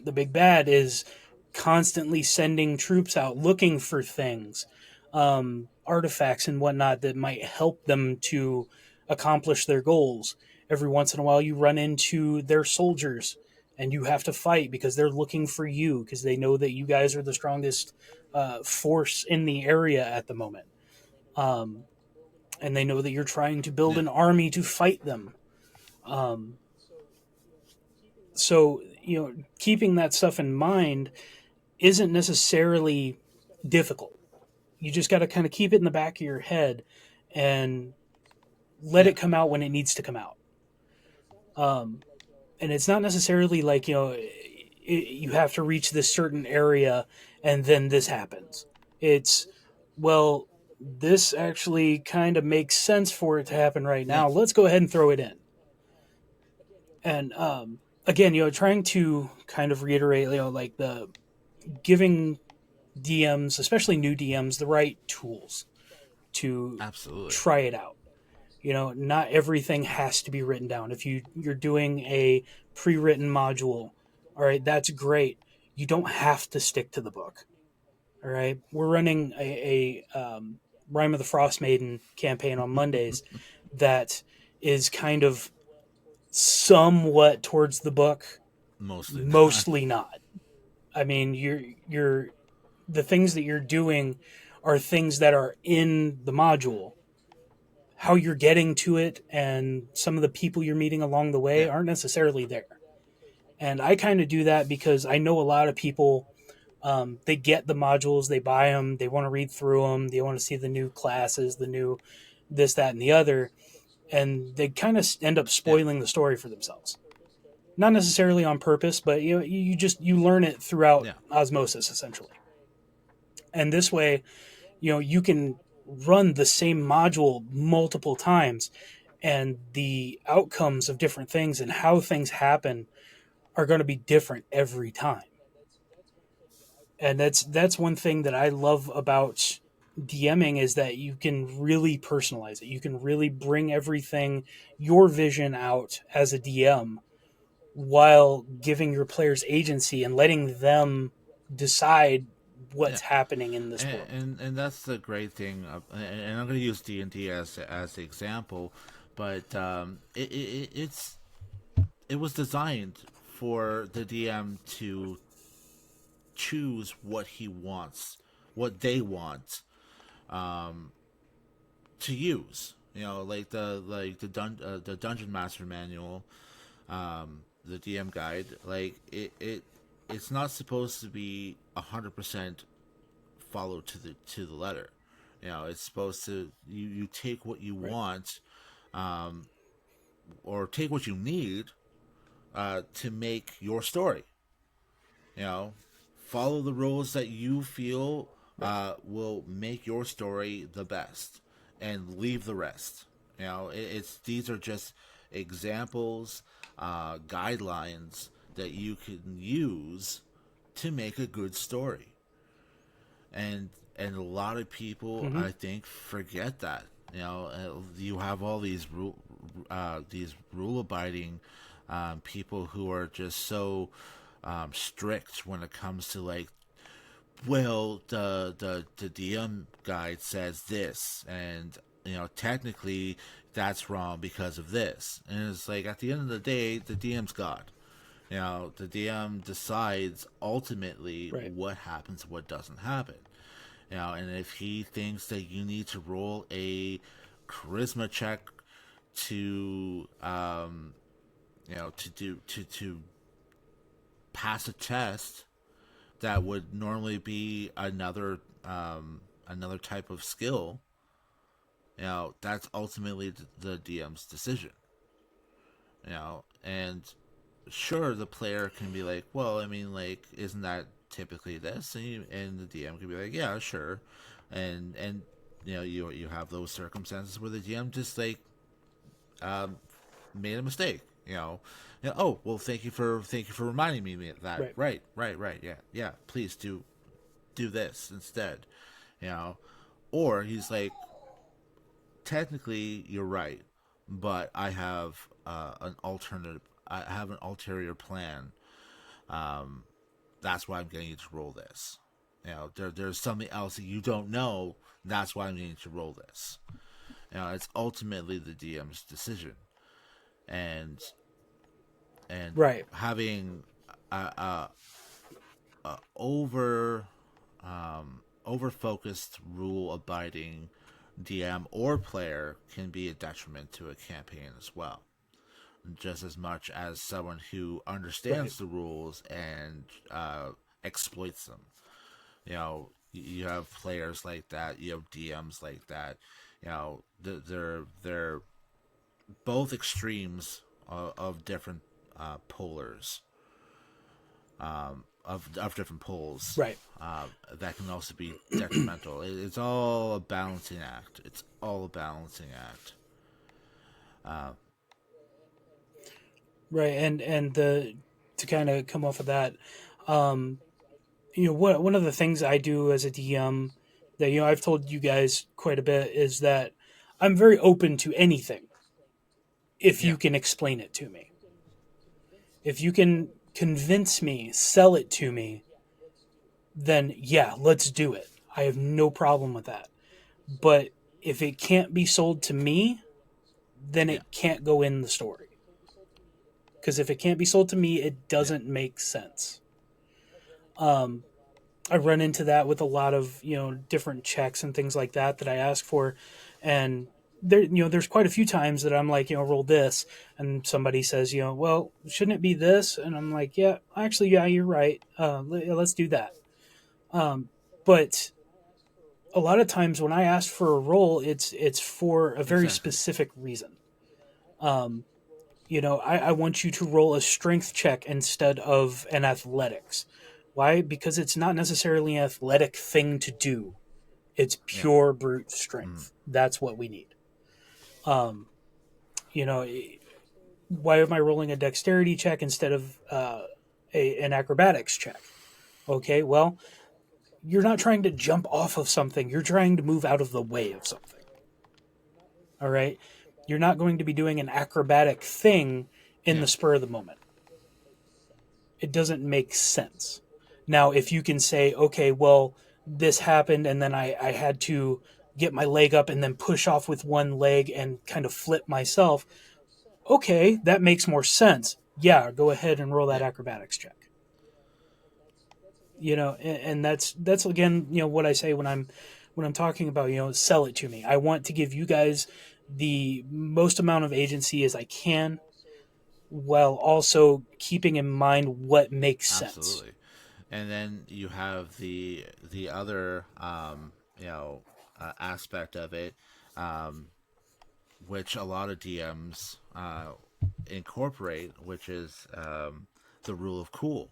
the big bad is constantly sending troops out looking for things, artifacts and whatnot that might help them to accomplish their goals. Every once in a while, you run into their soldiers, and you have to fight because they're looking for you because they know that you guys are the strongest force in the area at the moment, and they know that you're trying to build Yeah, an army to fight them. Um, so keeping that stuff in mind isn't necessarily difficult. You just got to kind of keep it in the back of your head and let Yeah, it come out when it needs to come out. Um, and it's not necessarily like you have to reach this certain area and then this happens. It's, well, this actually kind of makes sense for it to happen right yeah, now. Let's go ahead and throw it in. And again, trying to kind of reiterate, like the giving DMs, especially new DMs, the right tools to absolutely. try it out. Not everything has to be written down. If you're doing a pre-written module, all right, that's great. You don't have to stick to the book. All right, we're running a Rime of the Frost Maiden campaign on Mondays that is kind of somewhat towards the book, Mostly not. mostly not. I mean, you're the things that you're doing are things that are in the module. How you're getting to it and some of the people you're meeting along the way Yeah, aren't necessarily there. And I kind of do that because I know a lot of people, they get the modules, they buy them, they want to read through them, they want to see the new classes, the new this, that, and the other, and they kind of end up yeah, spoiling the story for themselves. Not necessarily on purpose, but you learn it throughout yeah, osmosis essentially. And this way, you can run the same module multiple times, and the outcomes of different things and how things happen are going to be different every time. And that's one thing that I love about DMing is that you can really personalize it. You can really bring everything, your vision out as a DM, while giving your players agency and letting them decide yeah. what's happening in this And, world. and that's the great thing. And I'm going to use D&D as the example, but it was designed for the DM to choose what he wants, what they want to use. Like the dungeon master manual, the DM guide. Like it's not supposed to be 100% followed to the letter. It's supposed to you take what you Right. want, or take what you need to make your story. You know, follow the rules that you feel Right. will make your story the best, and leave the rest. It's these are just examples, guidelines that you can use to make a good story. And a lot of people, Mm-hmm. I think, forget that. You have all these rule abiding people who are just so strict when it comes to, like, well, the DM guide says this, and technically that's wrong because of this. And it's like, at the end of the day, the DM's God. The DM decides ultimately Right. what happens, what doesn't happen. And if he thinks that you need to roll a charisma check to to pass a test that would normally be another type of skill, that's ultimately the DM's decision. And sure, the player can be like, well, I mean, like, isn't that typically this? And the DM can be like, yeah, sure. And you have those circumstances where the DM just, like, um, made a mistake. Oh, well, thank you for reminding me of that. Right. Right. Yeah, yeah. Please do this instead. You know, or he's like, technically you're right, but I have an alternative. I have an ulterior plan. Um, that's why I'm getting you to roll this. There's something else that you don't know. That's why I'm getting you to roll this. It's ultimately the DM's decision, and and Right. having a over focused, rule abiding DM or player can be a detriment to a campaign as well. just as much as someone who Right. understands the rules and exploits them. You have players like that. You have DMs like that. They're both extremes of different polars, of different poles. Right. That can also be detrimental. It's all a balancing act. It's all a balancing act. Uh, Right. And the to kind of come off of that, um, one of the things I do as a DM that I've told you guys quite a bit is that I'm very open to anything if yeah, you can explain it to me. If you can convince me, sell it to me, then yeah, let's do it. I have no problem with that. But if it can't be sold to me, then yeah, it can't go in the story. Because if it can't be sold to me, it yeah, doesn't make sense. Um, I run into that with a lot of different checks and things like that that I ask for, and there's quite a few times that I'm like roll this, and somebody says well shouldn't it be this, and I'm like yeah actually yeah you're right let's do that. But a lot of times when I ask for a roll, it's for a very exactly. specific reason. Um, I want you to roll a strength check instead of an athletics. Why? Because it's not necessarily an athletic thing to do. It's Yeah, pure brute mm, strength. That's what we need. Um, you know, why am I rolling a dexterity check instead of an acrobatics check? Okay, well, you're not trying to jump off of something. You're trying to move out of the way of something. All right. You're not going to be doing an acrobatic thing in yeah, the spur of the moment. It doesn't make sense. Now, if you can say, okay, well, this happened and then I had to get my leg up and then push off with one leg and kind of flip myself, okay, that makes more sense. Yeah, go ahead and roll that yeah, acrobatics check. And that's again, what I say when I'm talking about, sell it to me. I want to give you guys the most amount of agency as I can while also keeping in mind what makes sense. absolutely. And then you have the other you know aspect of it, um, which a lot of DMs incorporate, which is the rule of cool.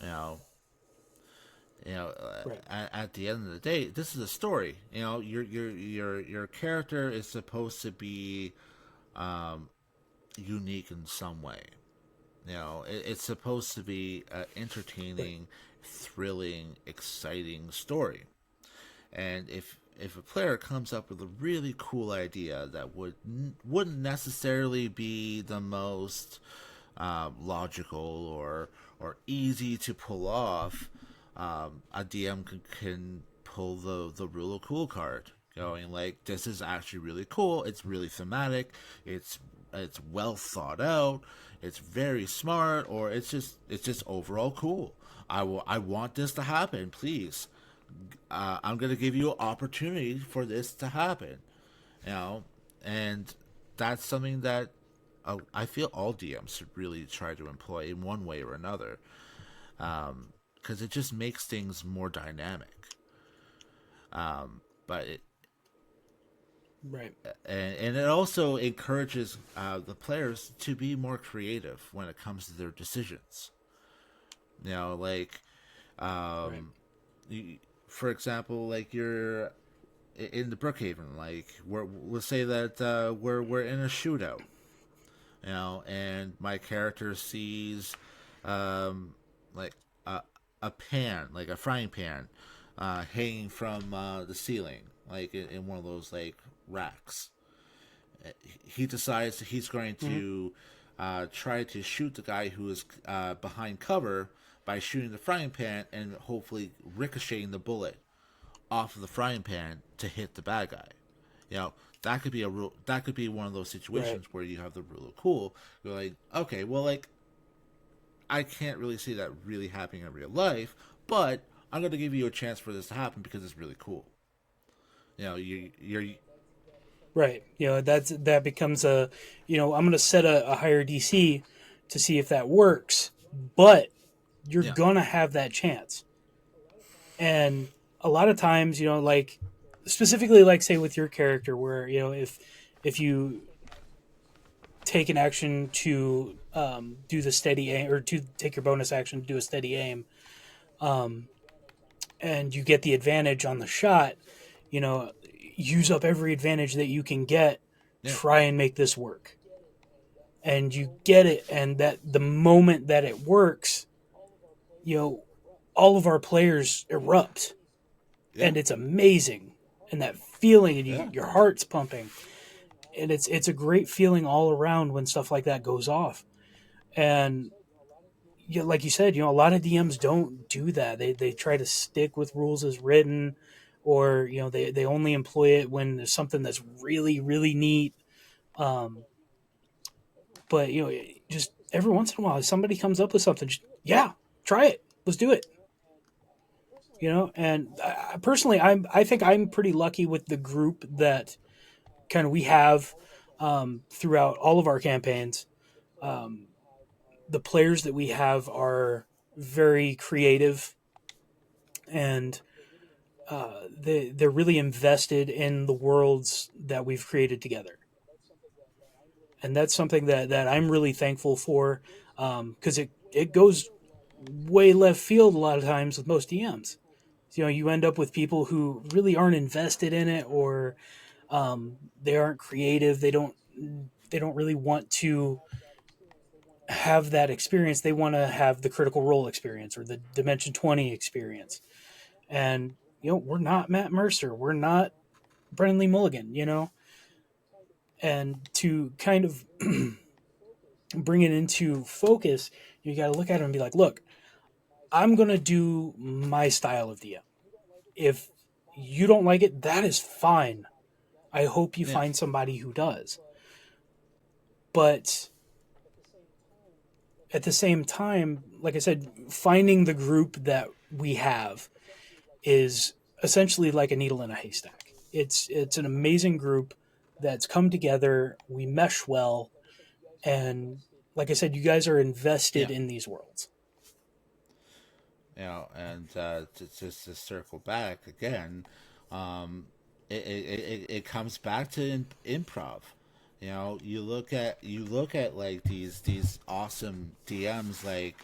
You know, Right. at the end of the day, this is a story. Your character is supposed to be unique in some way. It's supposed to be an Right. entertaining, thrilling, exciting story. And if a player comes up with a really cool idea that wouldn't necessarily be the most logical or easy to pull off, a DM can pull the rule of cool card, going like, this is actually really cool. It's really thematic. It's well thought out. It's very smart, or it's just overall cool. I want this to happen. Please, I'm going to give you an opportunity for this to happen. You know, and that's something that I feel all DMs should really try to employ in one way or another, because it just makes things more dynamic. But it, Right. and it also encourages the players to be more creative when it comes to their decisions. Like Right. um, you, for example, like you're in the Brookhaven, like we'll say that we're in a shootout, and my character sees like a, a pan, like a frying pan, hanging from the ceiling, like in one of those like racks. He decides that he's going Mm-hmm. to try to shoot the guy who is behind cover by shooting the frying pan and hopefully ricocheting the bullet off of the frying pan to hit the bad guy. That could be a rule. That could be one of those Right. situations where you have the rule of cool. You're like, okay, well, like I can't really see that really happening in real life, but I'm going to give you a chance for this to happen because it's really cool. You're Right. That becomes a, I'm going to set a higher DC to see if that works, but you're Yeah, going to have that chance. And a lot of times, like specifically like say with your character where, if you take an action to do the steady aim or to take your bonus action to do a steady aim, um, and you get the advantage on the shot, you know, use up every advantage that you can get, yeah, try and make this work. And you get it, and that the moment that it works, you know, all of our players erupt, yeah, and it's amazing. And that feeling, and yeah, your heart's pumping, and it's a great feeling all around when stuff like that goes off. And like you said, a lot of DMs don't do that. They try to stick with rules as written, or they only employ it when there's something that's really really neat. Um, but just every once in a while, if somebody comes up with something, just, yeah, try it. Let's do it. And personally, I think I'm pretty lucky with the group that kind of we have throughout all of our campaigns. Um, the players that we have are very creative, and they're really invested in the worlds that we've created together, and that's something that I'm really thankful for, because it goes way left field a lot of times with most DMs. You end up with people who really aren't invested in it, or they aren't creative. They don't really want to have that experience. They want to have the Critical Role experience or the Dimension 20 experience. And we're not Matt Mercer. We're not Brennan Lee Mulligan. And to kind of bring it into focus, you got to look at it and be like, look, I'm going to do my style of DM. If you don't like it, that is fine. I hope you yeah, find somebody who does. But at the same time, like I said, finding the group that we have is essentially like a needle in a haystack. It's an amazing group that's come together. We mesh well, and like I said, you guys are invested yeah. in these worlds. And just to circle back again, um, it comes back to improv. You look at like these awesome DMs like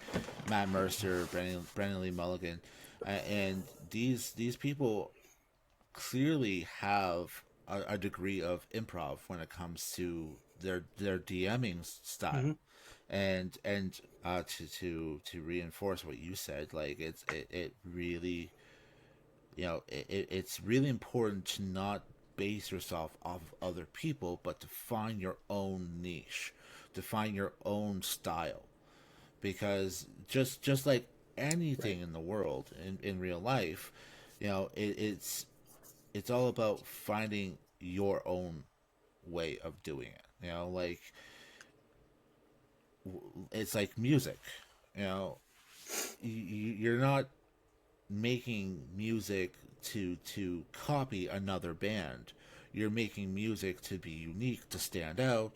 Matt Mercer, Brennan Lee Mulligan, and these people clearly have a degree of improv when it comes to their DMing Mm-hmm. style, and to reinforce what you said, like it really, it's really important to not base yourself off of other people, but to find your own niche, to find your own style, because just like Right. anything in the world in real life, it's all about finding your own way of doing it. Like it's like music. You're not making music to copy another band. You're making music to be unique, to stand out,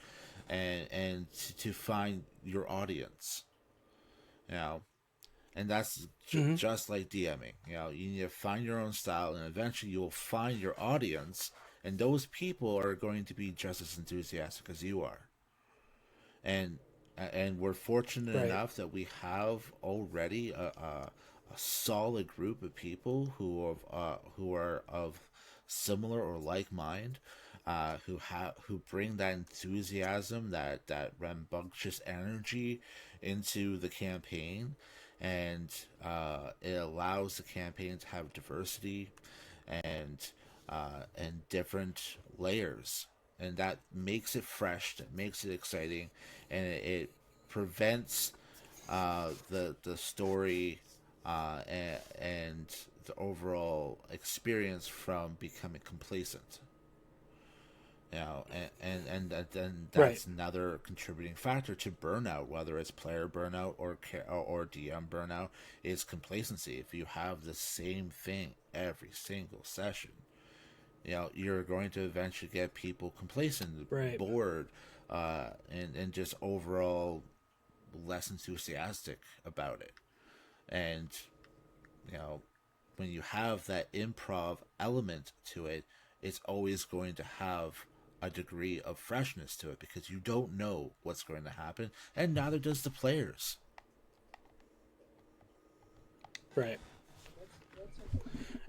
and to find your audience. You know, and that's Mm-hmm. just like DMing. You need to find your own style, and eventually you will find your audience, and those people are going to be just as enthusiastic as you are. And we're fortunate Right. enough that we have already a solid group of people who are of similar or like mind, who bring that enthusiasm, that rambunctious energy into the campaign, and it allows the campaign to have diversity and different layers, and that makes it fresh, that makes it exciting, and it prevents the story and the overall experience from becoming complacent. And Right. that's another contributing factor to burnout, whether it's player burnout or DM burnout, is complacency. If you have the same thing every single session, you're going to eventually get people complacent, Right. bored, and just overall less enthusiastic about it. And you know, when you have that improv element to it, it's always going to have a degree of freshness to it because you don't know what's going to happen, and neither does the players. Right.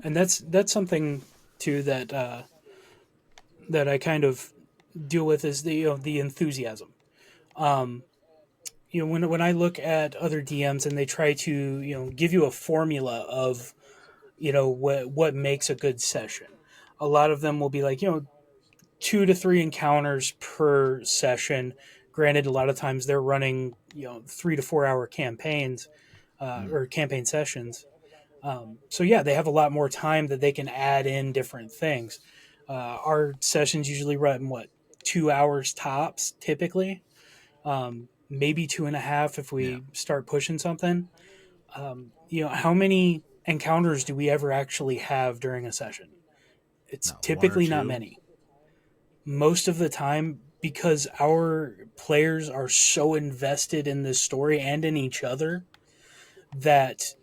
And that's something too that I kind of deal with is the enthusiasm. Um, when I look at other DMs and they try to give you a formula of what makes a good session, a lot of them will be like 2 to 3 encounters per session. Granted, a lot of times they're running 3 to 4 hour campaigns Mm, or campaign sessions. So yeah, they have a lot more time that they can add in different things. Our sessions usually run what 2 hours tops, typically, maybe 2.5 if yeah, we start pushing something. How many encounters do we ever actually have during a session? It's no, one or typically not two. many. Most of the time, because our players are so invested in this story and in each other, that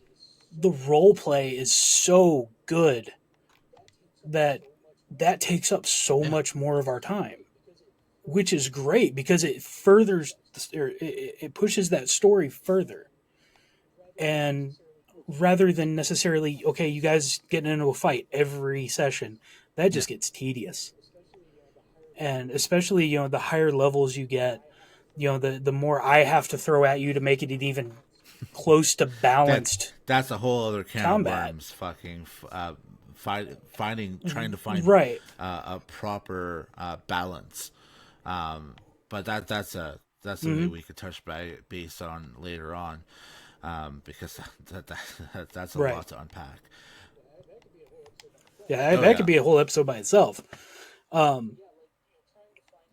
the role play is so good that that takes up so Yeah, much more of our time, which is great because it furthers or it pushes that story further. And rather than necessarily, okay, you guys getting into a fight every session, that yeah, just gets tedious. And especially, the higher levels you get, the more I have to throw at you to make it an even close to that balanced that's a whole other can of combat. worms. Fucking trying to find Right. a proper balance. But that's something Hmm. we could touch base on later on, because that's a Right. lot to unpack. Yeah, Oh that could yeah, be a whole episode by itself. Um,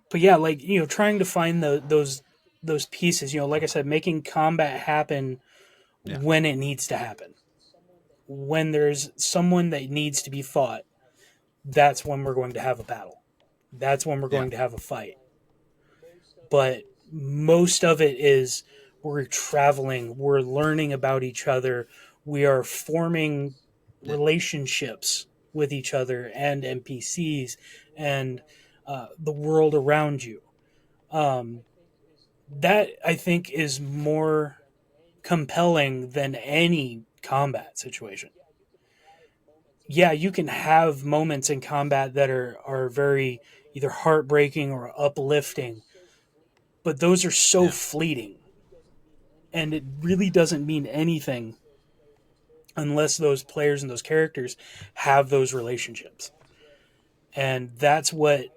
but yeah, like trying to find those pieces. Like I said, making combat happen yeah, when it needs to happen. When there's someone that needs to be fought, that's when we're going to have a battle. That's when we're yeah, going to have a fight. But most of it is we're traveling, we're learning about each other, we are forming yeah, relationships with each other and NPCs and the world around you. Um, that I think is more compelling than any combat situation. Yeah, you can have moments in combat that are very either heartbreaking or uplifting, but those are so yeah, fleeting, and it really doesn't mean anything unless those players and those characters have those relationships. And that's what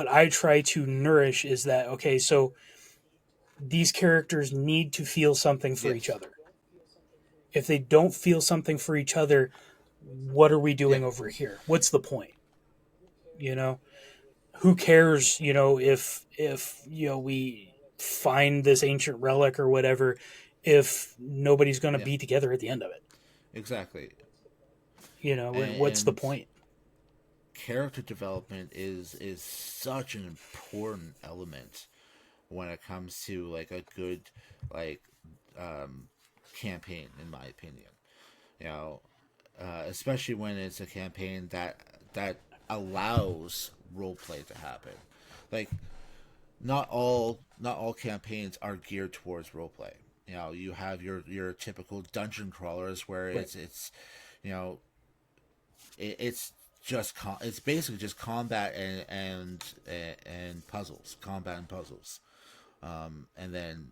I try to nourish is that okay, so these characters need to feel something for each yes, other. If they don't feel something for each other, what are we yeah, doing over here? What's the point? You know, who cares, if we find this ancient relic or whatever if nobody's going to yeah, be together at the end of it? exactly. What's the And point? character development is such an important element when it comes to like a good like um, campaign, in my opinion. You know, especially when it's a campaign that allows role play to happen. Like not all campaigns are geared towards role play. You have your typical dungeon crawlers where Right. it's you know it's it's basically just combat and puzzles, combat and puzzles, and then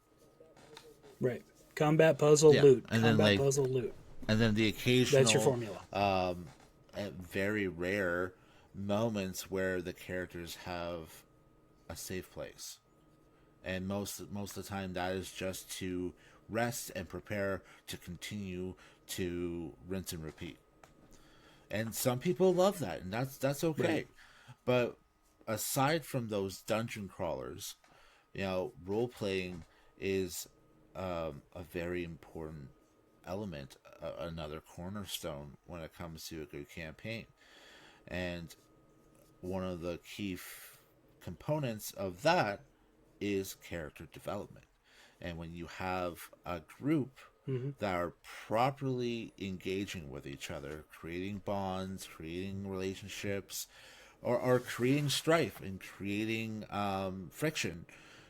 Right. Combat, puzzle, yeah, loot. and then Combat, like puzzle, loot. and then the That's your occasional formula. very rare moments where the characters have a safe place, and most of the time that is just to rest and prepare to continue to rinse and repeat. And some people love that, and that's Right. okay. But aside from those dungeon crawlers, role playing is a very important element, another cornerstone when it comes to a good campaign. And one of the key components of that is character development. And when you have a group Mm-hmm. that are properly engaging with each other, creating bonds, creating relationships, or creating strife and creating friction,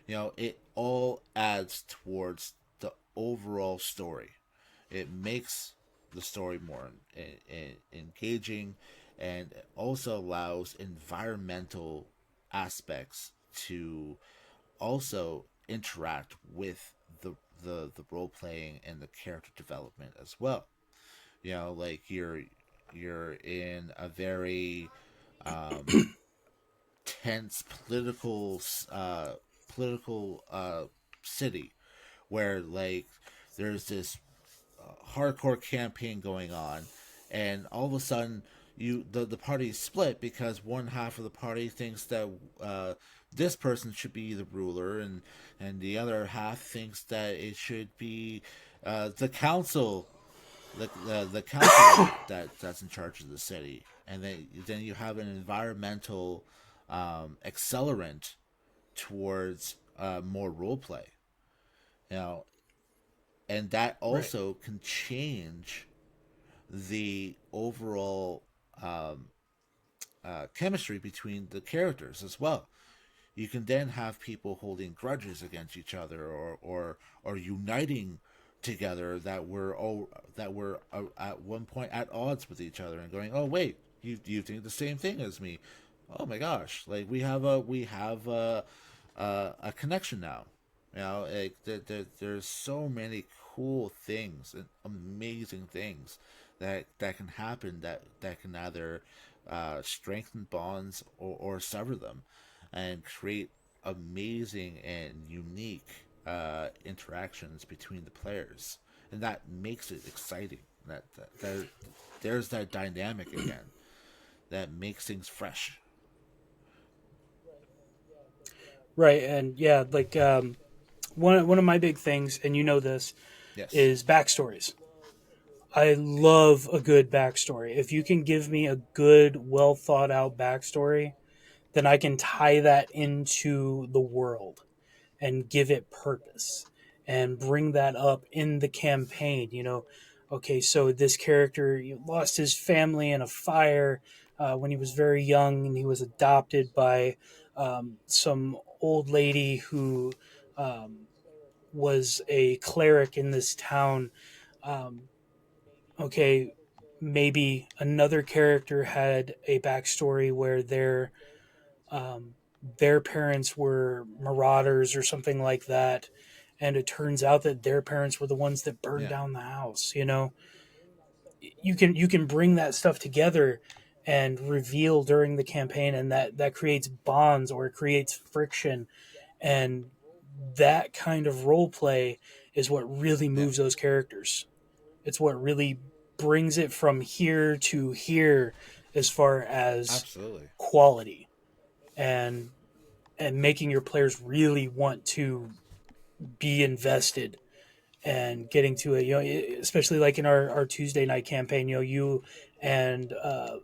it all adds towards the overall story. It makes the story more engaging, and it also allows environmental aspects to also interact with the role playing and the character development as well. Like you're in a very um, tense political city where like there's this hardcore campaign going on, and all of a sudden the party is split because one half of the party thinks that this person should be the ruler, and the other half thinks that it should be the council, the council that's in charge of the city, and then you have an environmental accelerant towards more role play. You know, and that Right. also can change the overall um, chemistry between the characters as well. You can then have people holding grudges against each other, or uniting together that were at one point at odds with each other, and going, oh wait, you think the same thing as me? Oh my gosh, like we have a connection now. Like there's so many cool things and amazing things that can happen, that can either strengthen bonds or sever them, and create amazing and unique interactions between the players, and that makes it exciting. That there's that dynamic again that makes things fresh. Right. And yeah, like one of my big things, and you know this, Yes. is backstories. I love a good backstory. If you can give me a good, well thought out backstory, then I can tie that into the world and give it purpose and bring that up in the campaign. Okay, so this character lost his family in a fire when he was very young, and he was adopted by some old lady who um, was a cleric in this town. Um, okay, maybe another character had a backstory where their parents were marauders or something like that, and it turns out that their parents were the ones that burned Yeah. down the house. You can bring that stuff together and reveal during the campaign, and that creates bonds, or it creates friction, and that kind of role play is what really Yeah. moves those characters. It's what really brings it from here to here as far as Absolutely. quality, and making your players really want to be invested and getting to it. Especially like in our Tuesday night campaign. You and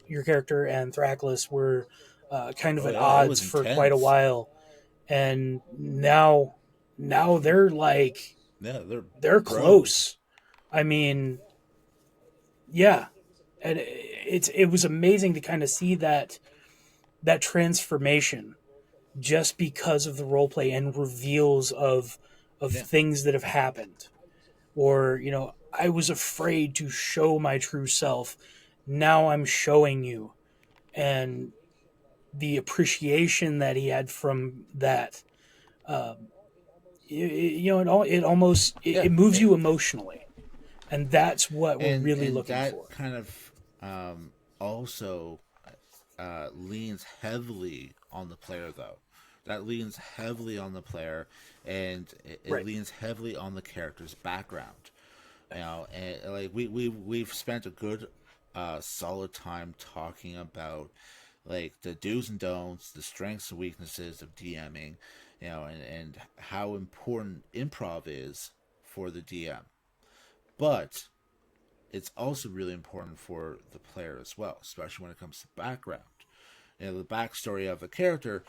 your character and Thraklis were kind of Oh at yeah, it odds was for quite a intense. while, and now they're like Yeah, they're they're bros. close. I mean, yeah, and it was amazing to kind of see that transformation just because of the role play and reveals of Yeah. things that have happened. Or I was afraid to show my true self, now I'm showing you. And the appreciation that he had from that, um, it almost Yeah. it moves you emotionally, and that's what we're really And looking that for. kind of also leans heavily on the player, though. That leans heavily on the player, and it Right. leans heavily on the character's background. And like we've spent a good solid time talking about like the do's and don'ts, the strengths and weaknesses of DMing, and how important improv is for the DM. But it's also really important for the player as well, especially when it comes to background. The backstory of a character,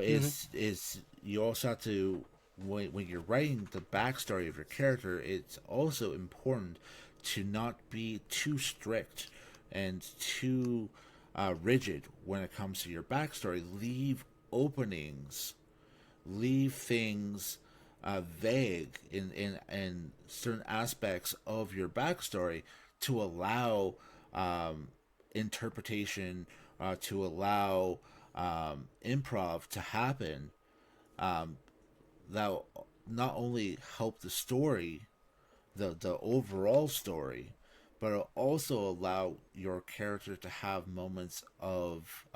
Mm-hmm. is you also have to, when you're writing the backstory of your character, it's also important to not be too strict and too rigid when it comes to your backstory. Leave openings, leave things vague in certain aspects of your backstory to allow interpretation, to allow improv to happen, that will not only help the story, the overall story, but it'll also allow your character to have moments of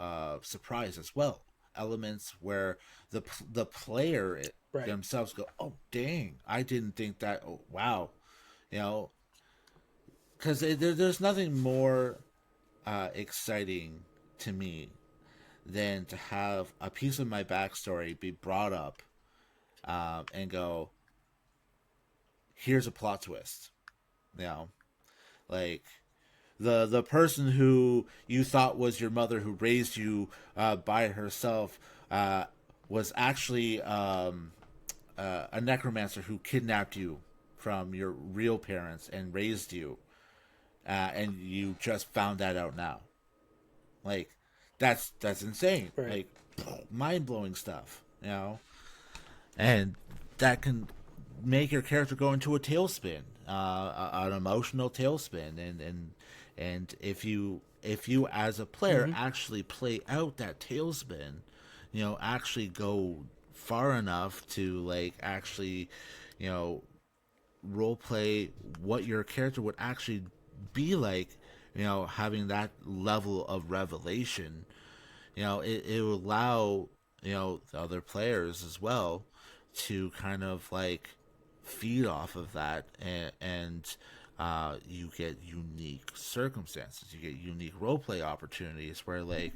surprise as well. Elements where the player Right. themselves go, "Oh, dang! I didn't think that. Oh, wow!" You know, because there's nothing more exciting to me than to have a piece of my backstory be brought up, and go, "Here's a plot twist." You know, like the person who you thought was your mother, who raised you by herself, uh, was actually a necromancer who kidnapped you from your real parents and raised you, and you just found that out now. Like, that's insane. Right. Like, mind blowing stuff, and that can make your character go into a tailspin, an emotional tailspin, and if you as a player Mm-hmm. actually play out that tailspin, actually go far enough to, like, actually, you know, role play what your character would actually be like, having that level of revelation, it will allow, the other players as well to kind of like feed off of that, and you get unique circumstances, you get unique roleplay opportunities where, like,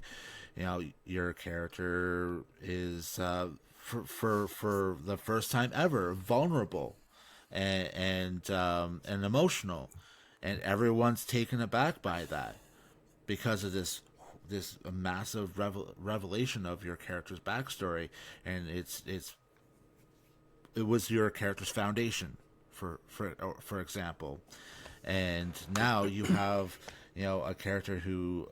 your character is, for the first time ever, vulnerable and emotional, and everyone's taken aback by that because of this massive revelation of your character's backstory, and it was your character's foundation, for example, and now you have, a character who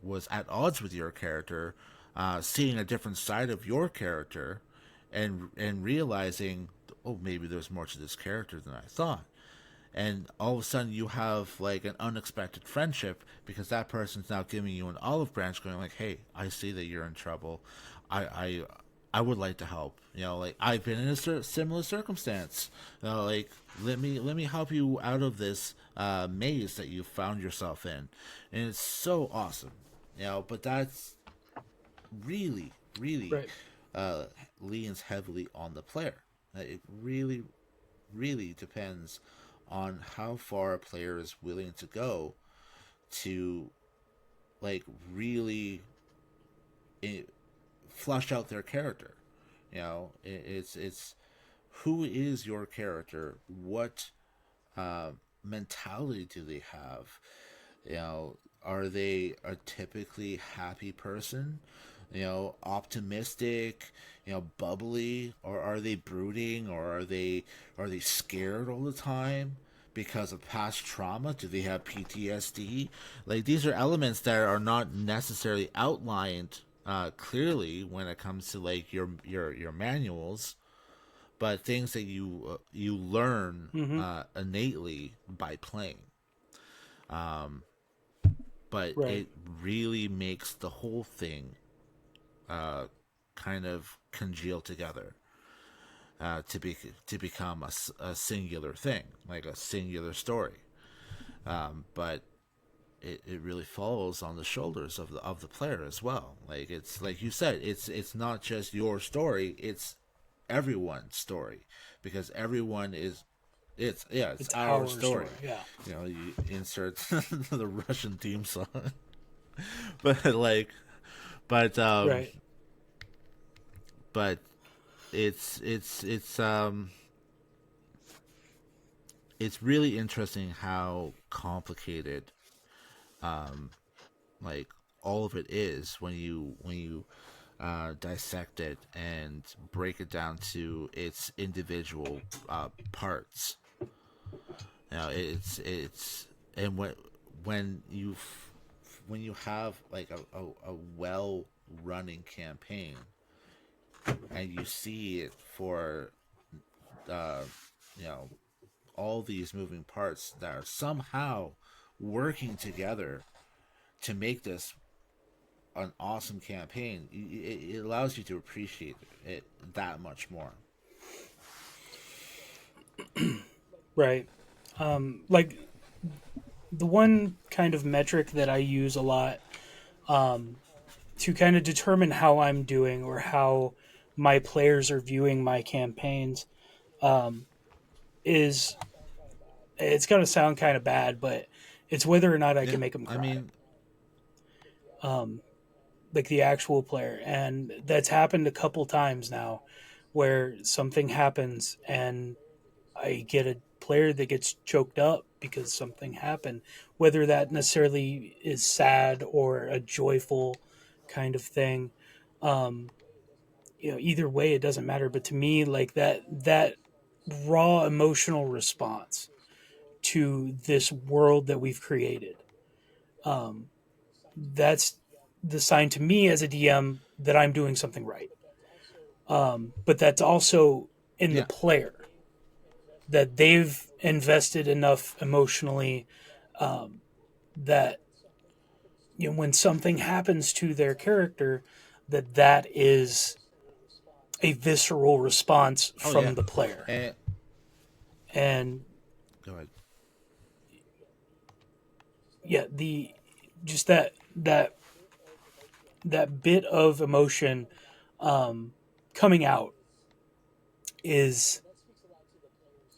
was at odds with your character, seeing a different side of your character, and realizing, oh, maybe there's more to this character than I thought. And all of a sudden you have like an unexpected friendship because that person's now giving you an olive branch, going like, hey, I see that you're in trouble. I i i would like to help. Like, I've been in a similar circumstance. Like, let me help you out of this maze that you found yourself in. And it's so awesome. But that's really, really Right. uh leans heavily on the player. It really, really depends on how far a player is willing to go to, like, really, eh, flush out their character. It's who is your character? What mentality do they have? Are they a typically happy person? Optimistic, bubbly, or are they brooding, or are they scared all the time because of past trauma? Do they have PTSD? Like, these are elements that are not necessarily outlined clearly when it comes to, like, your manuals, but things that you learn Mm-hmm. innately by playing. But Right. it really makes the whole thing uh, kind of congeal together, to become a singular thing, like a singular story. But it really falls on the shoulders of the player as well. Like, it's like you said, it's not just your story; it's everyone's story, because everyone is. It's It's our our story. story. Yeah. You insert the Russian theme song, but like, but Right. but it's it's really interesting how complicated like all of it is when you dissect it and break it down to its individual parts. Now it's and when you when you have like a well running campaign and you see it for uh, you know all these moving parts that are somehow working together to make this an awesome campaign, it allows you to appreciate it that much more. Right. Like the one kind of metric that I use a lot to kind of determine how I'm doing or how my players are viewing my campaigns is it's going to sound kind of bad, but it's whether or not I Yeah, can make them I cry. mean, Um, like the actual player. And that's happened a couple times now where something happens and I get a player that gets choked up because something happened, whether that necessarily is sad or a joyful kind of thing. Um, either way, it doesn't matter. But to me, like that raw emotional response to this world that we've created, um, that's the sign to me as a DM that I'm doing something right. But that's also in the yeah, player that they've invested enough emotionally um, that when something happens to their character, that is a visceral response oh yeah, from the player, and and go ahead. yeah, the just that bit of emotion um, coming out is,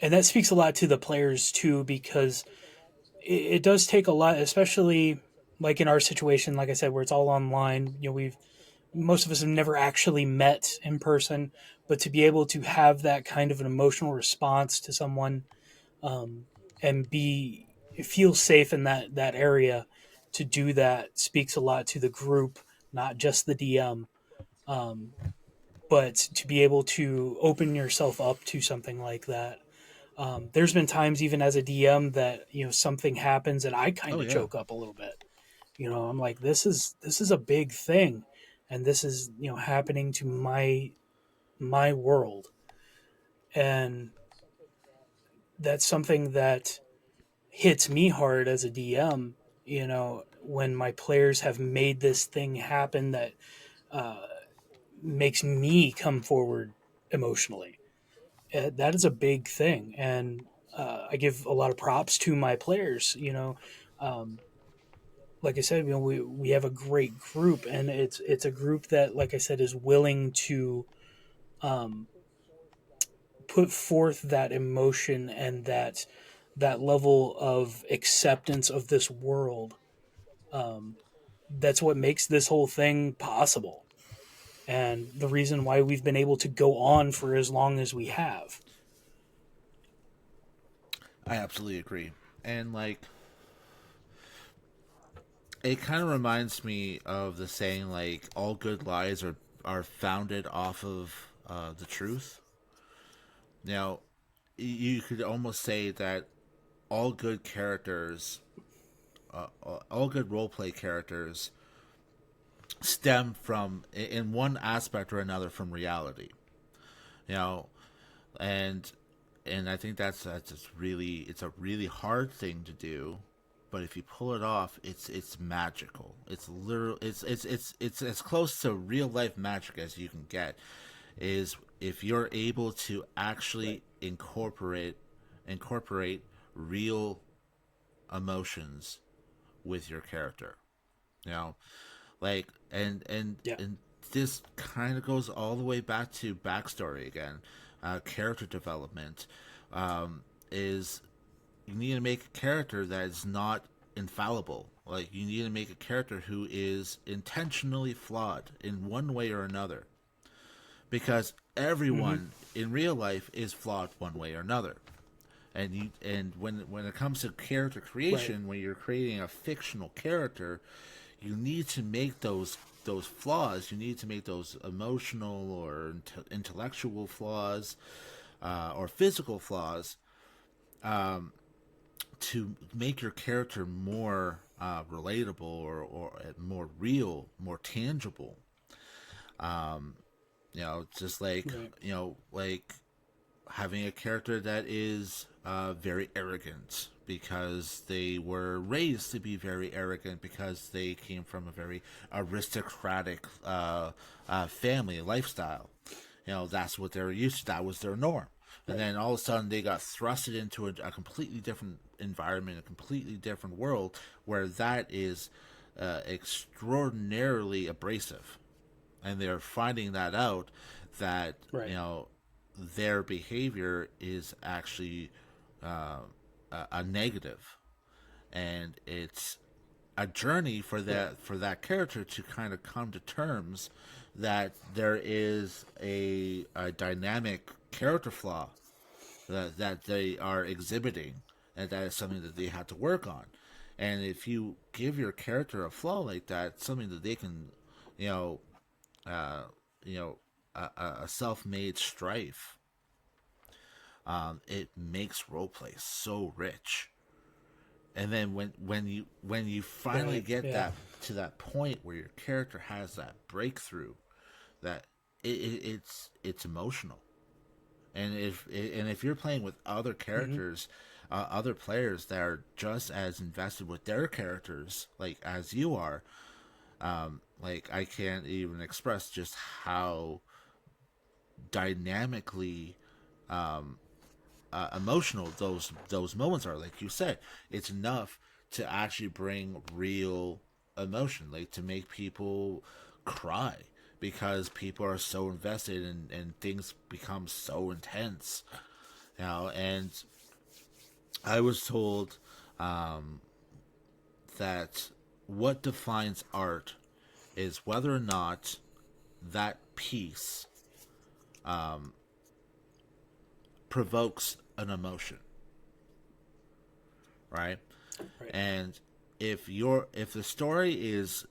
and that speaks a lot to the players too, because it does take a lot, especially like in our situation, like I said, where it's all online. We've most of us have never actually met in person, but to be able to have that kind of an emotional response to someone um, and be feel safe in that area to do that speaks a lot to the group, not just the DM. Um, but to be able to open yourself up to something like that. There's been times even as a DM that something happens and I Oh kind of yeah, choke up a little bit. I'm like, this is a big thing, and this is happening to my world, and that's something that hits me hard as a DM. When my players have made this thing happen that uh, makes me come forward emotionally. That is a big thing, and I give a lot of props to my players. Um, like I said, we have a great group, and it's a group that, like I said, is willing to um, put forth that emotion and that level of acceptance of this world. Um, that's what makes this whole thing possible, and the reason why we've been able to go on for as long as we have. I absolutely agree. And like, it kind of reminds me of the saying like all good lies are founded off of the truth. Now, you could almost say that all good characters, all good roleplay characters, stem from in one aspect or another from reality. You know, and I think that's just really it's a really hard thing to do, but if you pull it off, it's magical. It's literal. It's as close to real life magic as you can get. Is if you're able to actually Right. incorporate real emotions with your character. You know, like Yeah. and this kind of goes all the way back to backstory again. Character development is you need to make a character that is not infallible. Like you need to make a character who is intentionally flawed in one way or another, because Hmm. everyone in real life is flawed one way or another. And when it comes to character Right. creation, when you're creating a fictional character, you need to make those flaws. You need to make those emotional or intellectual flaws, or physical flaws, to make your character more relatable, or more real, more tangible. Just like, Right. like having a character that is very arrogant because they were raised to be very arrogant because they came from a very aristocratic family lifestyle. That's what they're used to. That was their norm. And Right. then all of a sudden they got thrusted into a completely different environment, a completely different world where that is extraordinarily abrasive, and they're finding that out, that Right. their behavior is actually a negative, and it's a journey for Right. that character to kind of come to terms that there is a dynamic character flaw that they are exhibiting, and that is something that they have to work on. And if you give your character a flaw like that, something that they can, you know, uh, you know, a self-made strife, it makes roleplay so rich. And then when you finally Right. get Yeah. that to that point where your character has that breakthrough, that it's emotional. And if you're playing with other Hmm. characters, other players that are just as invested with their characters like as you are, like I can't even express just how dynamically emotional those moments are. Like you said, it's enough to actually bring real emotion, like to make people cry because people are so invested, and things become so intense. And I was told that what defines art is whether or not that piece provokes an emotion, right? Right. And if the story is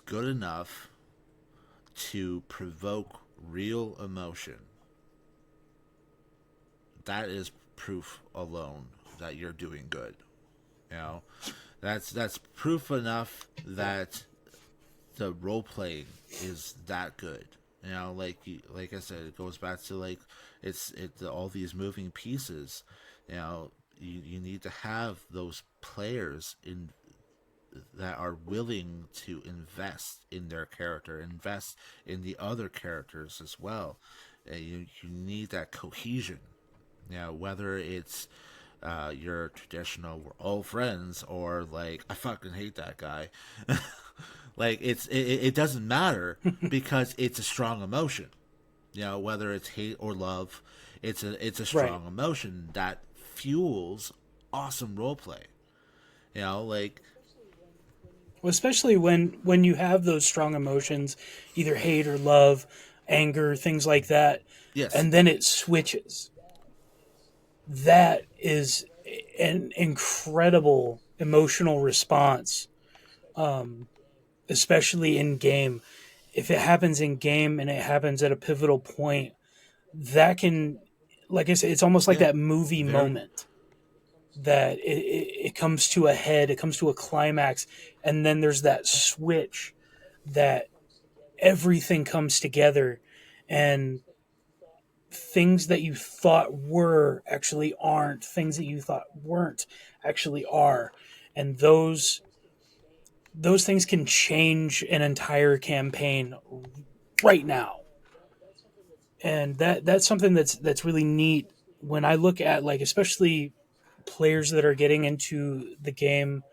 good enough to provoke real emotion, that is proof alone that you're doing good. You know, that's proof enough Right. that the role playing is that good. Like I said, it goes back to like all these moving pieces. You know, you need to have those players in that are willing to invest in their character, invest in the other characters as well. You need that cohesion. Whether it's your traditional we're all friends, or like I fucking hate that guy. Like it doesn't matter because it's a strong emotion. Whether it's hate or love, it's a Right. strong emotion that fuels awesome role play. Like Well, especially when you have those strong emotions, either hate or love, anger, things like that, yes, and then it switches. That is an incredible emotional response, especially in game. If it happens in game and it happens at a pivotal point, that can, like I said, it's almost like yeah, that movie very moment that it comes to a head, it comes to a climax, and then there's that switch that everything comes together, and things that you thought were actually aren't, things that you thought weren't actually are, and those things can change an entire campaign right now. And that's something that's really neat when I look at, like, especially players that are getting into the game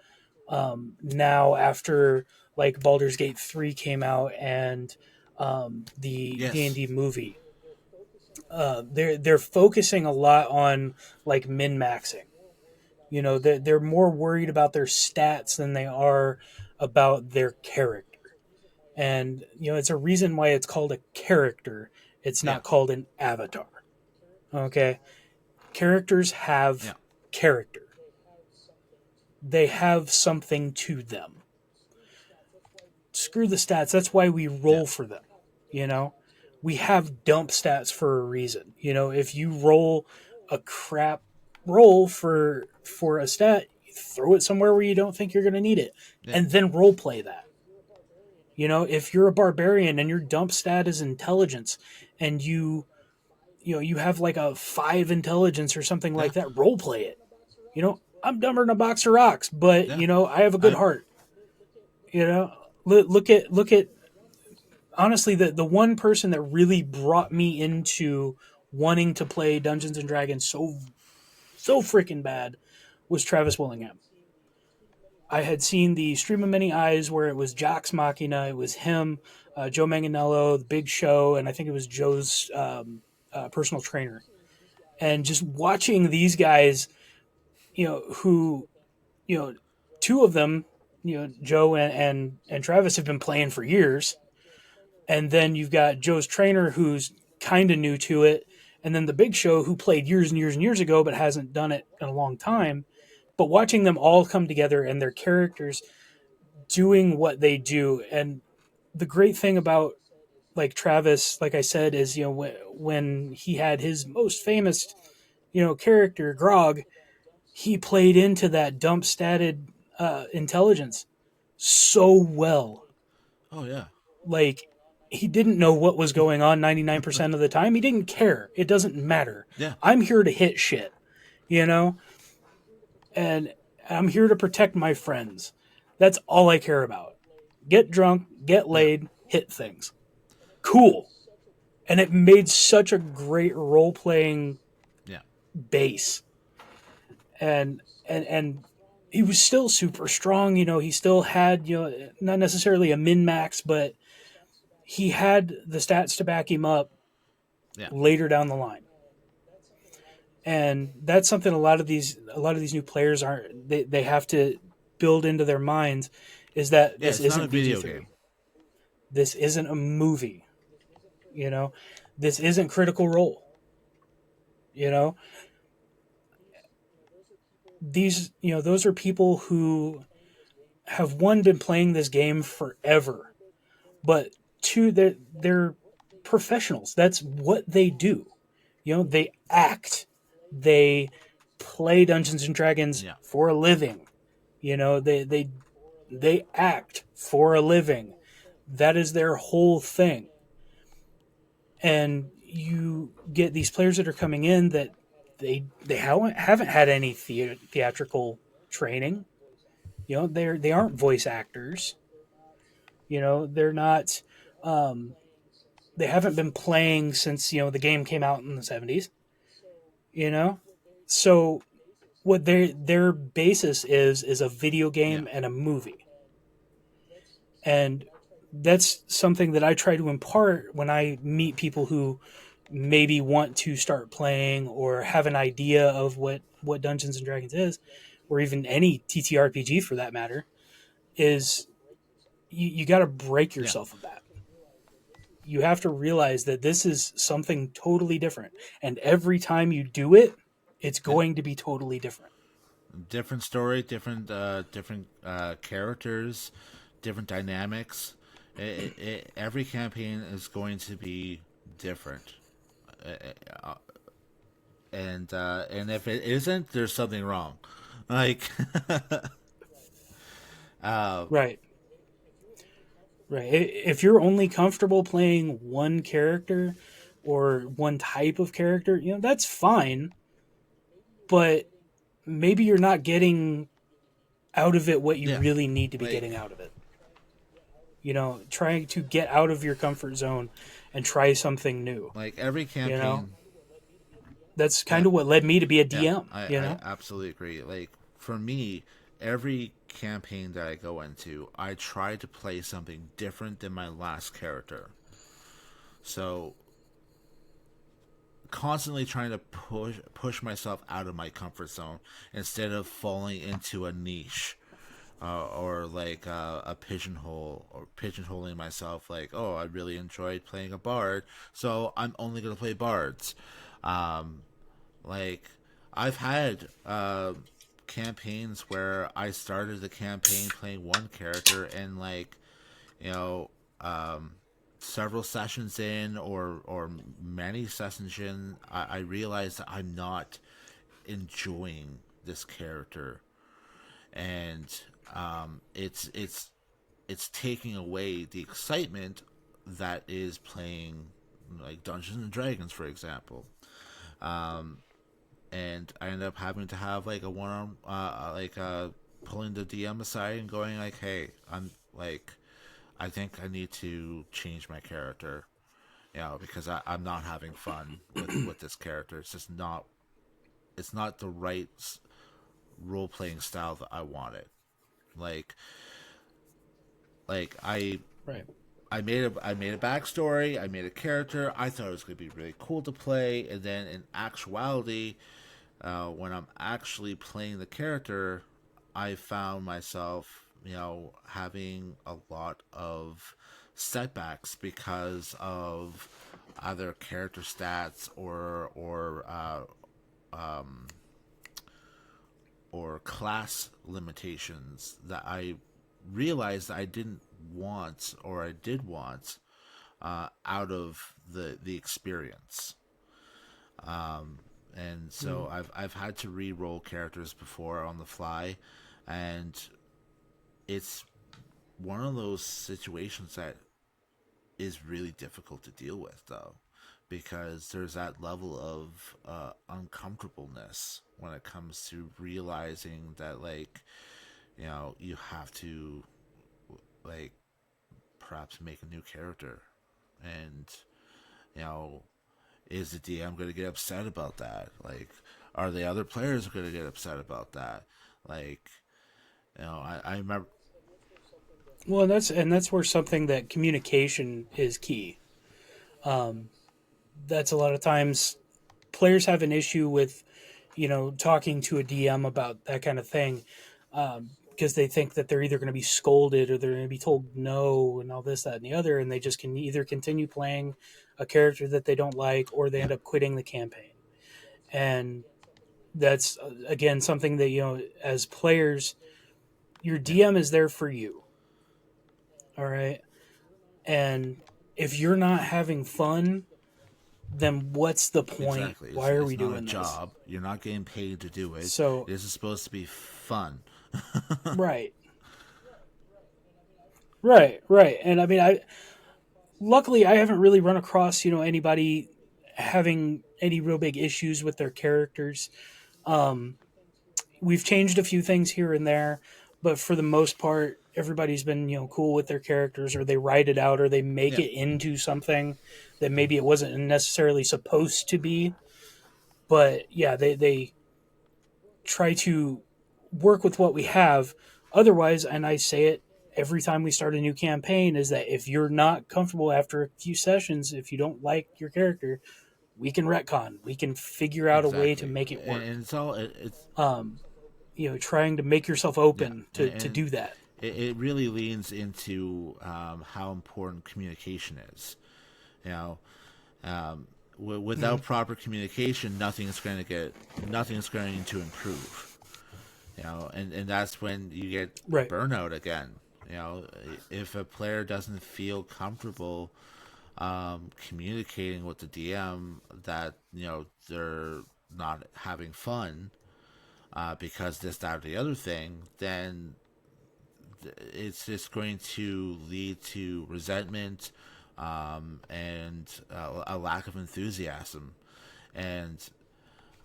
now after, like, Baldur's Gate 3 came out, and the yes, D&D movie. They're focusing a lot on, like, min maxing. They're more worried about their stats than they are about their character. And it's a reason why it's called a character. It's yeah, not called an avatar. Okay, Characters have Yeah. character. They have something to them. Screw the stats. That's why we Yeah. roll for them. You know, we have dump stats for a reason. You know, if you roll a crap roll for a stat, throw it somewhere where you don't think you're going to need it, Yeah. and then role play that. You know, if you're a barbarian and your dump stat is intelligence, and you have like a 5 intelligence or something Yeah. like that, role play it. You know, I'm dumber than a box of rocks, but Yeah. I have a good I heart. You know, look at honestly the one person that really brought me into wanting to play Dungeons and Dragons so freaking bad was Travis Willingham. I had seen the Stream of Many Eyes where it was Jax Machina, it was him, Joe Manganiello, the Big Show, and I think it was Joe's personal trainer. And just watching these guys, who, you know, two of them, Joe and Travis have been playing for years, and then you've got Joe's trainer who's kind of new to it, and then the Big Show who played years and years and years ago but hasn't done it in a long time. But watching them all come together and their characters doing what they do, and the great thing about like Travis, like I said, is when he had his most famous character Grog, he played into that dump statted intelligence so well. Oh yeah. Like, he didn't know what was going on 99% of the time. He didn't care. It doesn't matter. Yeah. I'm here to hit shit, you know? And I'm here to protect my friends. That's all I care about. Get drunk, get Yeah. laid, hit things. Cool. And it made such a great role playing Yeah. base. And he was still super strong, he still had, not necessarily a min max, but he had the stats to back him up Yeah. later down the line. And that's something a lot of these new players aren't they have to build into their minds, is that Yeah. this It's not a isn't video game. VG3. This isn't a movie, you know. This isn't Critical Role, you know. Those are people who have, one, been playing this game forever, but two, they're professionals. That's what they do. They act, they play Dungeons and Dragons Yeah. for a living. They act for a living. That is their whole thing. And you get these players that are coming in that they haven't had any theatrical training. They aren't voice actors. They're not. Um, they haven't been playing since the game came out in the 70s. You know, so what their basis is a video Yeah. game and a movie, and that's something that I try to impart when I meet people who maybe want to start playing or have an idea of what Dungeons and Dragons is, or even any TTRPG for that matter. Is you got to break Yeah. yourself of that. You have to realize that this is something totally different, and every time you do it, it's Yeah. going to be totally different. Different story, different characters, different dynamics. Every campaign is going to be different, uh, and if it isn't, there's something wrong. Like, uh, Right. Right. If you're only comfortable playing one character or one type of character, that's fine, but maybe you're not getting out of it what you yeah, really need to be like getting out of it. Trying to get out of your comfort zone and try something new. every You know, campaign. that's Yeah, kind of what led me to be a yeah, DM, I absolutely agree. Like for me, every campaign that I go into, I try to play something different than my last character. So constantly trying to push myself out of my comfort zone instead of falling into a niche, or a pigeonhole, or pigeonholing myself like, oh, I really enjoyed playing a bard, so I'm only going to play bards. um, like I've had campaigns where I started the campaign playing one character, and like, you know, um, several sessions in, or many sessions in, I realized that I'm not enjoying this character, and it's taking away the excitement that is playing like Dungeons and Dragons, for example. And I ended up having to have like a one on pulling the DM aside and going like, "Hey, I'm like, I think I need to change my character, because I'm not having fun with this character. It's just not, it's not the right role playing style that I wanted. Like, like Right. I made a backstory. I made a character. I thought it was going to be really cool to play, and then in actuality, when I'm actually playing the character, I found myself, having a lot of setbacks because of either character stats or class limitations that I realized I didn't want, or I did want, out of the experience. And so Mm. I've had to re-roll characters before on the fly, and it's one of those situations that is really difficult to deal with, though, because there's that level of uncomfortableness when it comes to realizing that, like, you have to, like, perhaps make a new character, and you know is the DM going to get upset about that? Like, are the other players going to get upset about that? Like, I remember. Well, and that's where something that communication is key. Um, that's a lot of times players have an issue with, talking to a DM about that kind of thing, because they think that they're either going to be scolded or they're going to be told no and all this, that, and the other, and they just can either continue playing a character that they don't like or they Yeah, end up quitting the campaign. And that's again something that as players, your yeah, DM is there for you. All right, and if you're not having fun, then what's the point? exactly. Why are It's we not a doing this? job. You're not getting paid to do it. So, This is supposed to be fun. right, right. And I mean, I luckily I haven't really run across anybody having any real big issues with their characters. Um, we've changed a few things here and there, but for the most part, everybody's been cool with their characters, or they write it out, or they make Yeah, it into something that maybe it wasn't necessarily supposed to be. But yeah, they try to work with what we have. Otherwise, and I say it every time we start a new campaign, is that if you're not comfortable after a few sessions, if you don't like your character, we can retcon. We can figure out a way to exactly. make it And work. it's all it's Um, trying to make yourself Yeah, open to and do that. it really leans into how important communication is. You know, um, Mm-hmm. without proper communication, nothing is going to improve. And that's when you get Right. burnout again. If a player doesn't feel comfortable communicating with the DM that they're not having fun because this, that, or the other thing, then it's just going to lead to resentment, and a lack of enthusiasm. And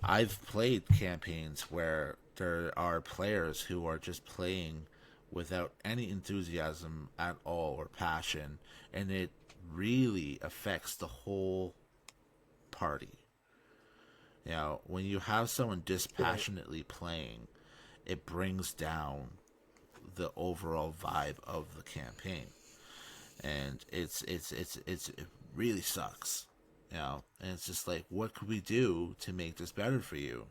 I've played campaigns where there are players who are just playing without any enthusiasm at all or passion, and it really affects the whole party. When you have someone Right. dispassionately playing, it brings down the overall vibe of the campaign, and it really sucks. And it's just like, what could we do to make this better for you?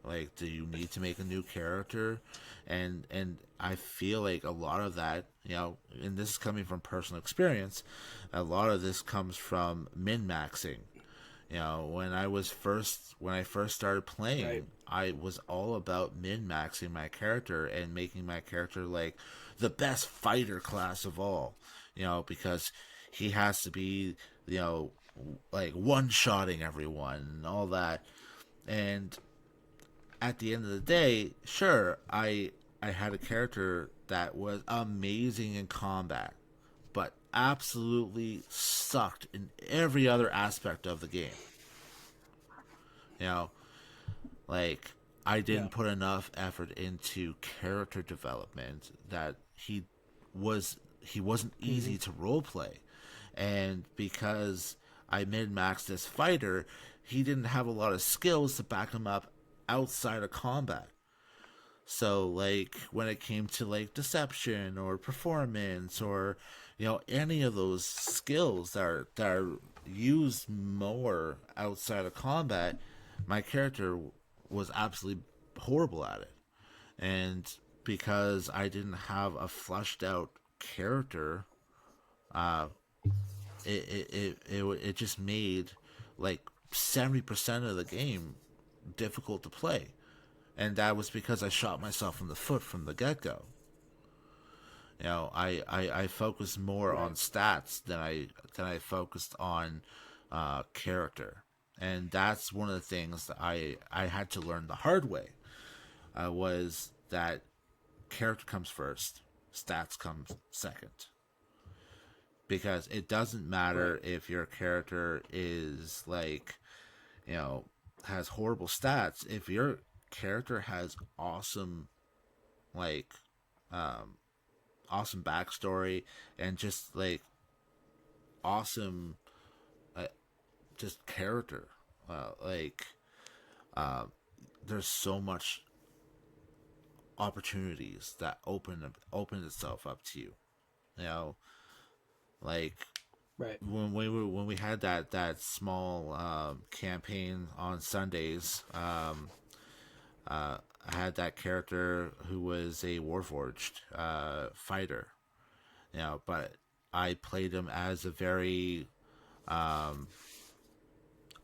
Like, do you need to make a new character? And I feel like a lot of that, and this is coming from personal experience, a lot of this comes from min maxing. You know, when I first started Right. playing, I was all about min maxing my character and making my character like the best fighter class of all. You know, because he has to be, you know, like one shotting everyone and all that. And at the end of the day, sure, I had a character that was amazing in combat, but absolutely sucked in every other aspect of the game. You know, like I Yeah. didn't put enough effort into character development that he wasn't Hmm. easy to role play. And because I min maxed this fighter, he didn't have a lot of skills to back him up outside of combat. So like when it came to like deception or performance or you know any of those skills that are used more outside of combat, my character was absolutely horrible at it. And because I didn't have a fleshed out character, uh, it just made like 70% of the game difficult to play, and that was because I shot myself in the foot from the get go. You know, I focused more on Right. stats than I focused on character, and that's one of the things that I had to learn the hard way. Was that character comes first, stats comes second, because it doesn't Right. matter if your character is like you know has horrible stats if your character has awesome like um awesome backstory and just like awesome uh, just character. Like uh, there's so much opportunities that open itself up to you. You know, like Right. when we had that small campaign on Sundays. I had that character who was a Warforged fighter. You know, but I played him as a very um,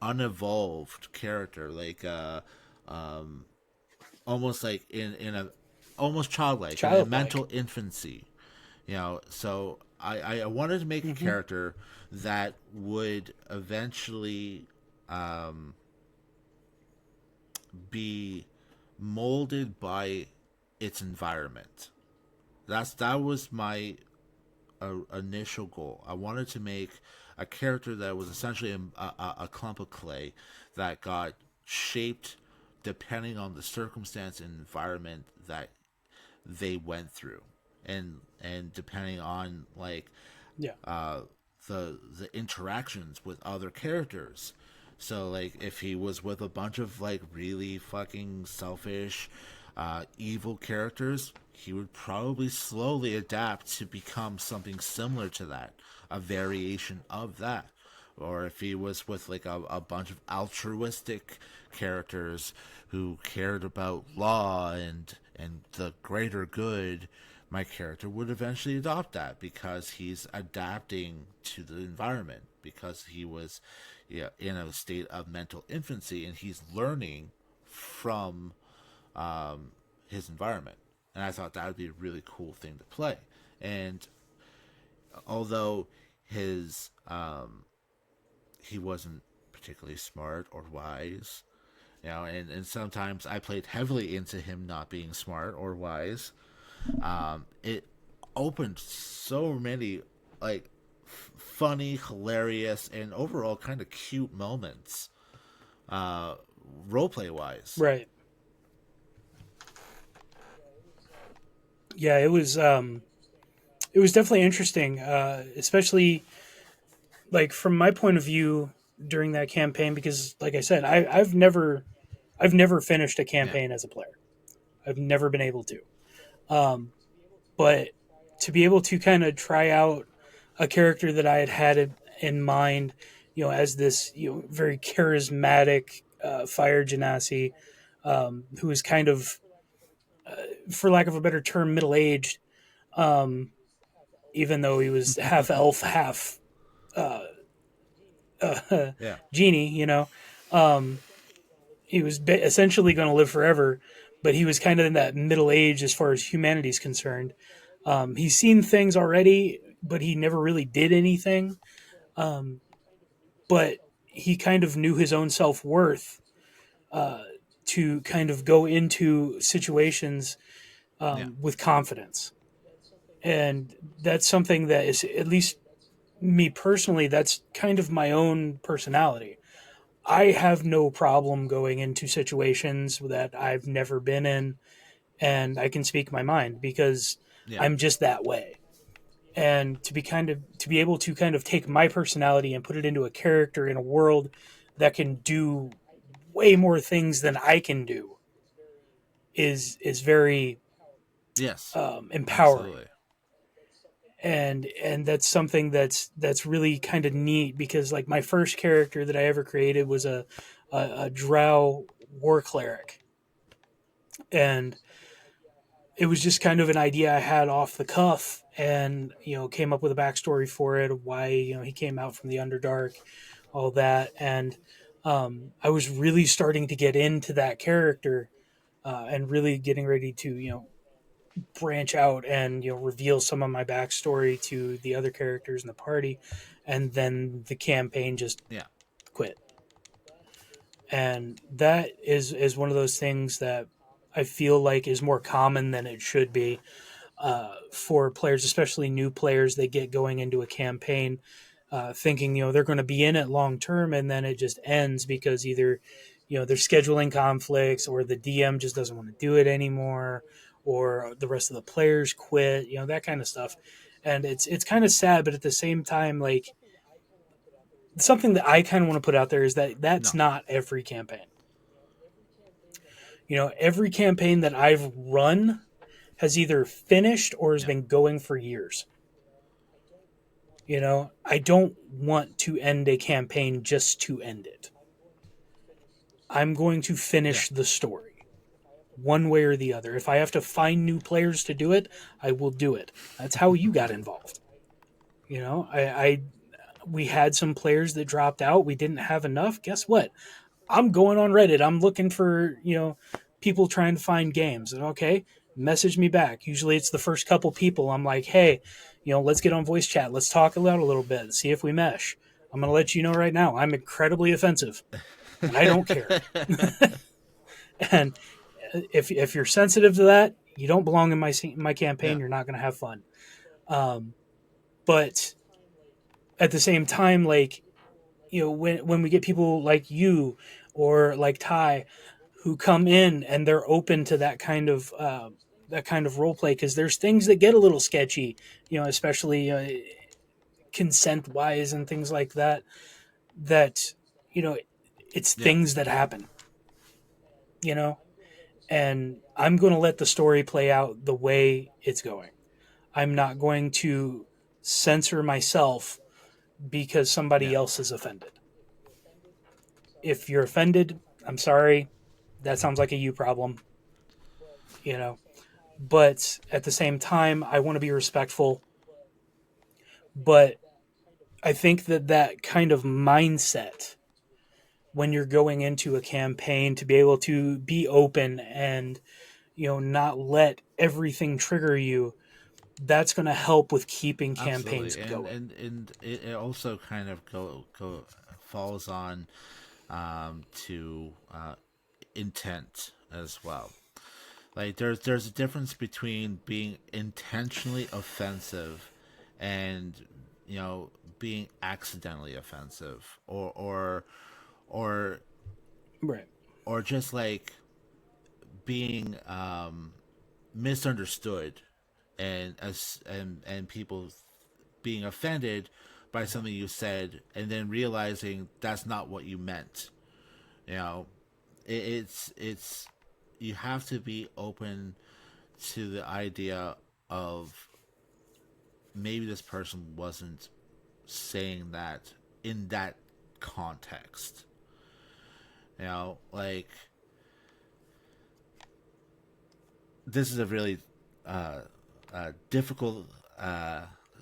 unevolved character, like um, almost like in a almost childlike in a Childlike. mental infancy. You know, so I wanted to make a Hmm. character that would eventually um, be molded by its environment. That was my initial goal. I wanted to make a character that was essentially a clump of clay that got shaped depending on the circumstance and environment that they went through, and depending on like Yeah. uh, the interactions with other characters. So like if he was with a bunch of like really fucking selfish, evil characters, he would probably slowly adapt to become something similar to that, a variation of that. Or if he was with like a bunch of altruistic characters who cared about law and the greater good, my character would eventually adopt that because he's adapting to the environment because he was in a state of mental infancy and he's learning from his environment. And I thought that would be a really cool thing to play. And although his he wasn't particularly smart or wise, you know, and sometimes I played heavily into him not being smart or wise. It opened so many like funny, hilarious, and overall kind of cute moments, uh, roleplay wise. Right. Yeah. It was definitely interesting, especially like from my point of view during that campaign, because like I said, I've never finished a Yeah, campaign as a player. I've never been able to. Um, but to be able to kind of try out a character that I had in mind, you know, as this very charismatic fire genasi, who is kind of, for lack of a better term, middle aged, um, even though he was half elf, half uh, Yeah. genie. Um, he was essentially going to live forever, but he was kind of in that middle age as far as humanity's concerned. He's seen things already, but he never really did anything. Um, but he kind of knew his own self worth uh, to kind of go into situations Yeah. with confidence. And that's something that is, at least me personally, that's kind of my own personality. I have no problem going into situations that I've never been in and I can speak my mind because Yeah. I'm just that way. And to be able to kind of take my personality and put it into a character in a world that can do way more things than I can do is very Yes. empowering. Absolutely. And that's something that's really kind of neat because like my first character that I ever created was a drow war cleric, and it was just kind of an idea I had off the cuff, and came up with a backstory for it, why he came out from the Underdark, all that, and I was really starting to get into that character, and really getting ready to branch out and reveal some of my backstory to the other characters in the party, and then the campaign just Yeah. quit. And that is one of those things that I feel like is more common than it should be, for players, especially new players. They get going into a campaign, thinking they're going to be in it long term, and then it just ends because either there's scheduling conflicts, or the DM just doesn't want to do it anymore, or the rest of the players quit. That kind of stuff, and it's kind of sad, but at the same time, like something that I kind of want to put out there is that that's No. not every campaign. Every campaign that I've run has either finished or has Yeah. been going for years. I don't want to end a campaign just to end it. I'm going to Yeah. finish the story one way or the other. If I have to find new players to do it, I will do it. That's how you got involved. I we had some players that dropped out. We didn't have enough. Guess what? I'm going on Reddit. I'm looking for, people trying to find games. And okay, message me back. Usually it's the first couple people. I'm like, hey, let's get on voice chat. Let's talk it out a little bit. See if we mesh. I'm going to let you know right now. I'm incredibly offensive and I don't care. And if you're sensitive to that, you don't belong in my campaign. Yeah. You're not going to have fun. Um, but at the same time, like, when we get people like you or like Ty who come in and they're open to that kind of role play, because there's things that get a little sketchy, especially consent wise and things like that. That you know, it's Yeah. things that happen. You know, and I'm going to let the story play out the way it's going. I'm not going to censor myself because somebody Yeah. else is offended. If you're offended, I'm sorry. That sounds like a you problem, you know. But at the same time, I want to be respectful. But I think that kind of mindset when you're going into a campaign, to be able to be open and not let everything trigger you, that's going to help with keeping campaigns Absolutely. going. And it also kind of go falls on to intent as well. Like there's a difference between being intentionally offensive and being accidentally offensive, or Right. or just like being misunderstood, and people being offended by something you said, and then realizing that's not what you meant. You know, it's you have to be open to the idea of maybe this person wasn't saying that in that context. Like this is a really difficult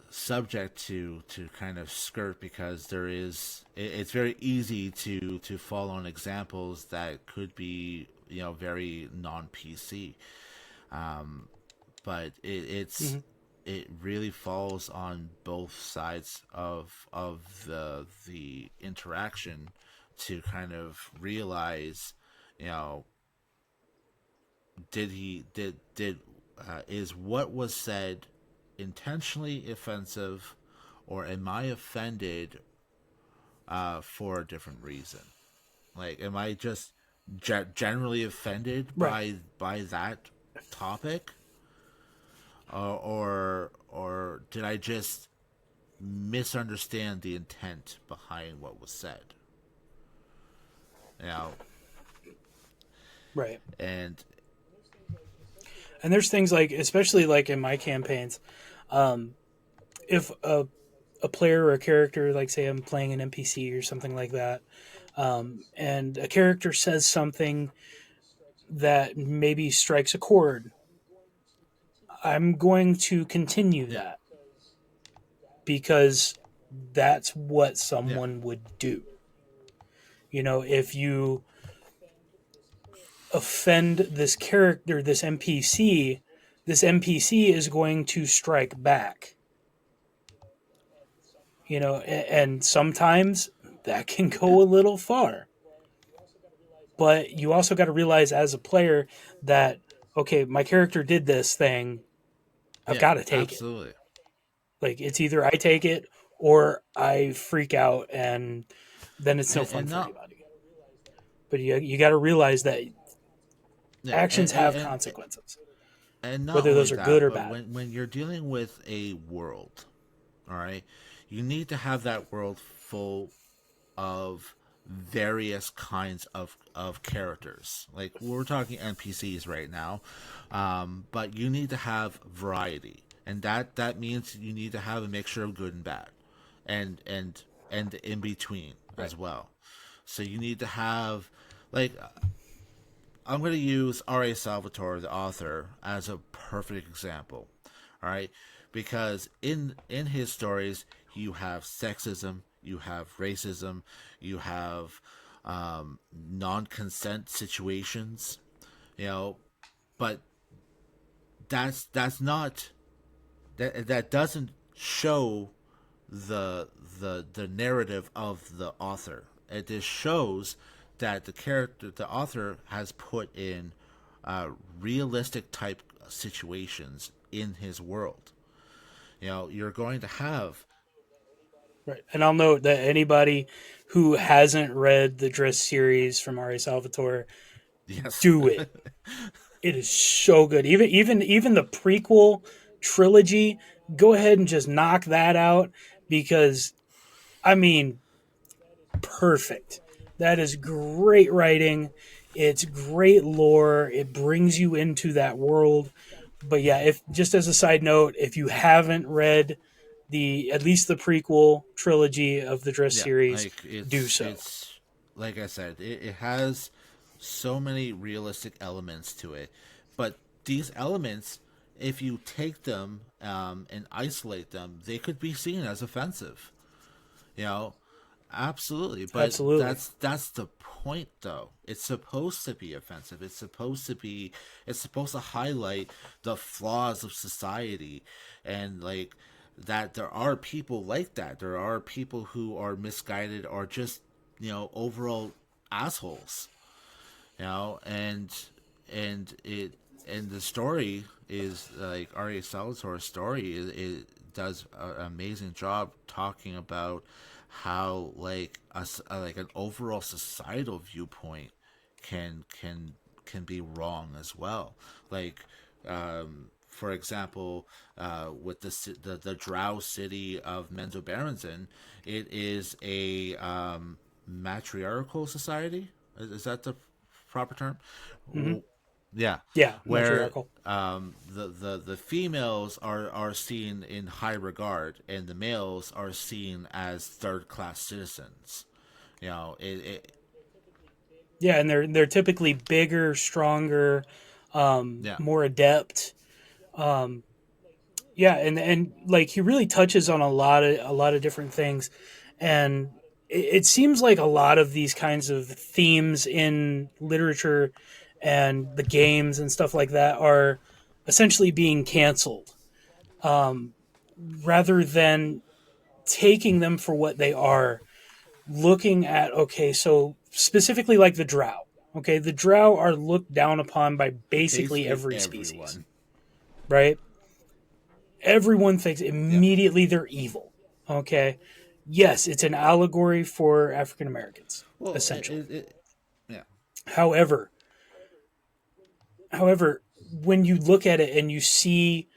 subject to kind of skirt because it's very easy to fall on examples that could be very non PC, but Mm-hmm. it really falls on both sides of the interaction to kind of realize, you know, did is what was said intentionally offensive, or am I offended for a different reason? Like, am I just generally offended Right. by that topic, or did I just misunderstand the intent behind what was said? You know, Right. and And there's things like, especially like in my campaigns, um, if a player or a character, like say I'm playing an NPC or something like that, and a character says something that maybe strikes a chord, I'm going to continue yeah, that because that's what yeah, someone would do. You know, if you offend this character, this NPC is going to strike back. You know, and sometimes that can go a little far. But you also got to realize as a player that, okay, my character did this thing, I've yeah, got to take it. absolutely. Like it's either I take it or I freak out, and then it's no fun And for not anybody. But you got to realize that yeah, actions have consequences, and not whether only those are good that, or but bad. when you're dealing with a world, all right, you need to have that world full of various kinds of characters. Like we're talking NPCs right now, but you need to have variety, and that means you need to have a mixture of good and bad, and and and in between Right. as well. So you need to have like I'm going to use R.A. Salvatore, the author, as a perfect example. All right, because in his stories you have sexism, you have racism, you have non-consent situations. You know, but that's not that doesn't show the narrative of the author. It just shows that the author has put in realistic type situations in his world. You're going to have Right. And I'll note that anybody who hasn't read the Driss series from R.A. Salvatore, yes, do it. It is so good. Even the prequel trilogy, go ahead and just knock that out because I mean, perfect. That is great writing. It's great lore. It brings you into that world. But yeah, if just as a side note, if you haven't read the at least the prequel trilogy of the Driss yeah, series, like do so. it's like I said, it has so many realistic elements to it, but these elements, if you take them and isolate them, they could be seen as offensive. You know, absolutely. But Absolutely. that's the point, though. It's supposed to be offensive. It's supposed to highlight the flaws of society, and like that there are people like that. There are people who are misguided or just overall assholes. And it and the story is like Arya Salvatore's story it does an amazing job talking about how like an overall societal viewpoint can be wrong as well. Like for example, with the Drow city of Menzoberranzan, it is a matriarchal society. Is that the proper term? Hmm. Yeah, Yeah, where matriarchal. the females are seen in high regard, and the males are seen as third class citizens. It Yeah, and they're typically bigger, stronger, yeah, more adept. Um, Yeah, and like he really touches on a lot of different things, and it seems like a lot of these kinds of themes in literature and the games and stuff like that are essentially being canceled, um, rather than taking them for what they are. Looking at, okay, so specifically like the Drow. Okay, the Drow are looked down upon by basically Basically, every species, everyone. right? Everyone thinks Yeah, immediately they're evil. Okay. Yes, it's an allegory for African Americans, well, essentially. yeah, However, however, when you look at it and you see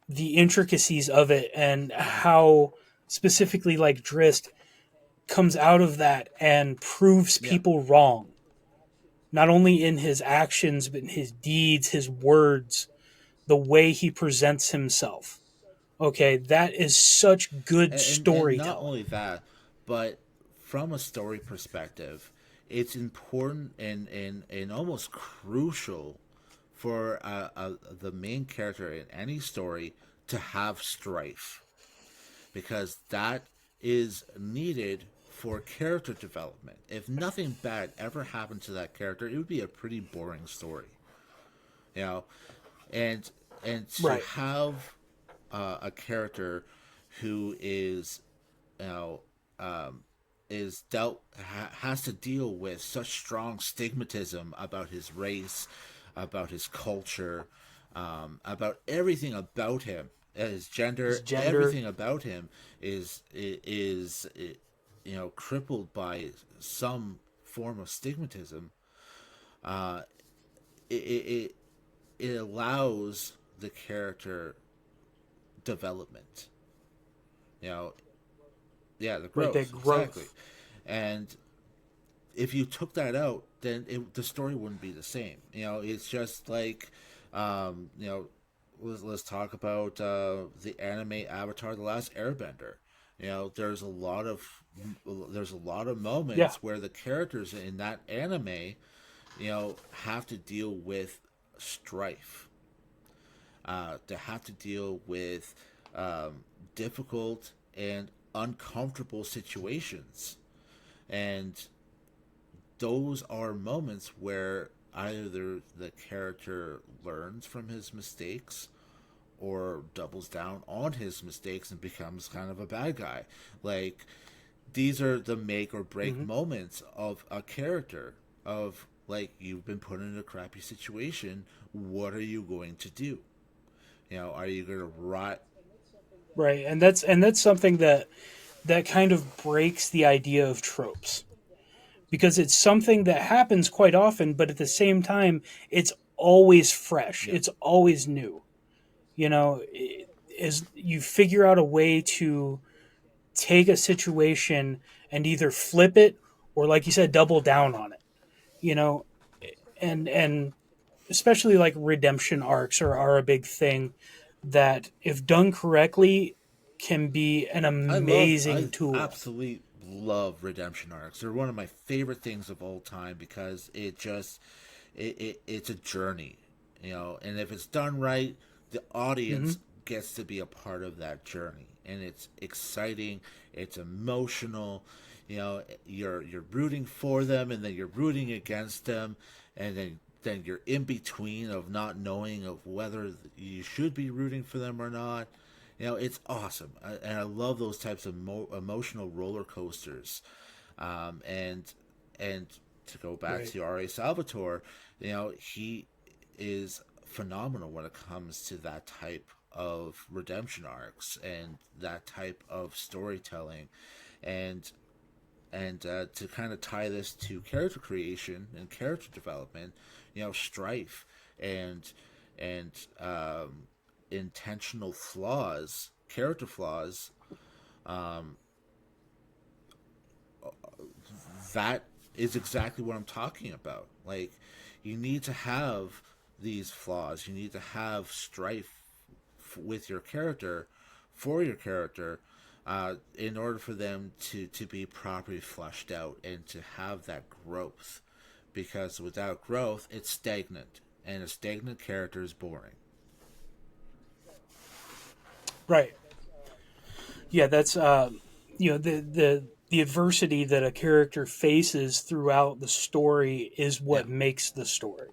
the intricacies of it and how specifically like Drist comes out of that and proves yeah. people wrong, not only in his actions, but in his deeds, his words, the way he presents himself. Okay, that is such good And not storytelling. only that, but from a story perspective, it's important and almost crucial for the main character in any story to have strife, because that is needed for character development. If nothing bad ever happened to that character, it would be a pretty boring story, you know. And to Right. have a character who is, you know, is has to deal with such strong stigmatism about his race, about his culture, about everything about him, his His gender, gender. everything about him is you know, crippled by some form of stigmatism. It it allows the character development. You know, yeah, the Right, growth that exactly. growth. And if you took that out, then the story wouldn't be the same. You know, it's just like, you know, let's talk about the anime Avatar: The Last Airbender. You know, there's a lot of Yeah. moments where the characters in that anime, you know, have to deal with strife. To have to deal with difficult and uncomfortable situations, and those are moments where either the character learns from his mistakes or doubles down on his mistakes and becomes kind of a bad guy. Like, these are the make or break Hmm. moments of a character, of like, you've been put in a crappy situation, what are you going to do? You know, are you going to rot? Right, and that's something that that kind of breaks the idea of tropes because it's something that happens quite often, but at the same time, it's always fresh. Yeah, It's always new. You know, is you figure out a way to take a situation and either flip it or, like you said, double down on it. You know, and especially like redemption arcs are a big thing that, if done correctly, can be an I amazing tool. absolutely love redemption arcs. They're one of my favorite things of all time because it just it's a journey, you know, and if it's done right, the Hmm. audience gets to be a part of that journey, and it's exciting, it's emotional, you know, you're rooting for them, and then you're rooting against them, and then you're in between of not knowing of whether you should be rooting for them or not. You know, it's awesome, and I love those types of emotional roller coasters. And to go back Right. to R.A. Salvatore, you know, he is phenomenal when it comes to that type of redemption arcs and that type of storytelling, and to kind of tie this to character creation and character development, you know, strife and and intentional flaws, character flaws, that is exactly what I'm talking about. Like, you need to have these flaws. You need to have strife with your character, for your character, in order for them to be properly fleshed out and to have that growth. Because without growth, it's stagnant, and a stagnant character is boring. Right. Yeah, that's the adversity that a character faces throughout the story is Yeah, what makes the story.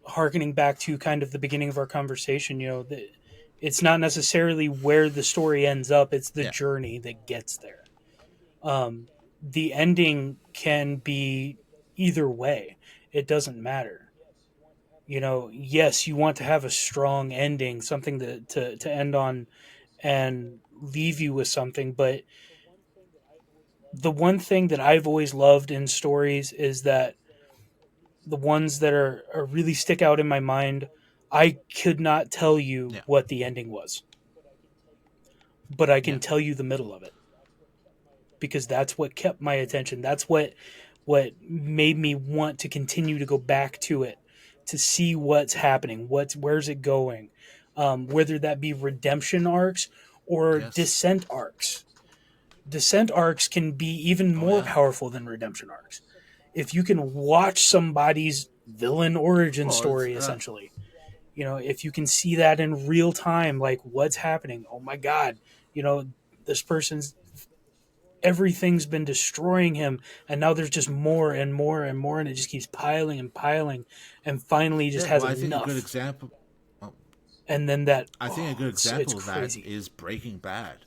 Harkening back to kind of the beginning of our conversation, it's not necessarily where the story ends up; it's the yeah, journey that gets there. The ending can be either way; it doesn't matter. Yes, you want to have a strong ending, something to end on and leave you with something, but the one thing that I've always loved in stories is that the ones that are really stick out in my mind, I could not tell you yeah, what the ending was, but I yeah. can tell you the middle of it because that's what kept my attention. That's what made me want to continue to go back to it to see what's happening, where's it going, whether that be redemption arcs or Yes. descent arcs. Descent arcs can be even Oh more yeah. powerful than redemption arcs. If you can watch somebody's villain origin Well, it's story, essentially, if you can see that in real time, like what's happening, oh my God, this person's everything's been destroying him, and now there's just more and more and more, and it just keeps piling and piling, and finally just yeah. has Well, I think a good enough. example. Well, And then that, I think a oh, good it's example of that crazy. is Breaking Bad.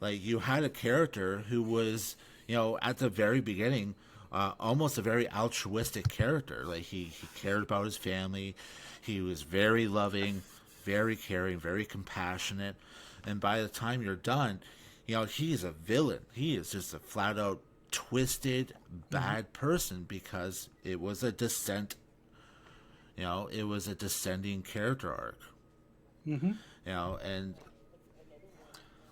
Like you had a character who was, at the very beginning, almost a very altruistic character. Like he cared about his family. He was very loving, very caring, very compassionate. And by the time you're done, he's a villain. He is just a flat out twisted, Hmm. bad person because it was a descent. It was a descending character arc. Hmm. And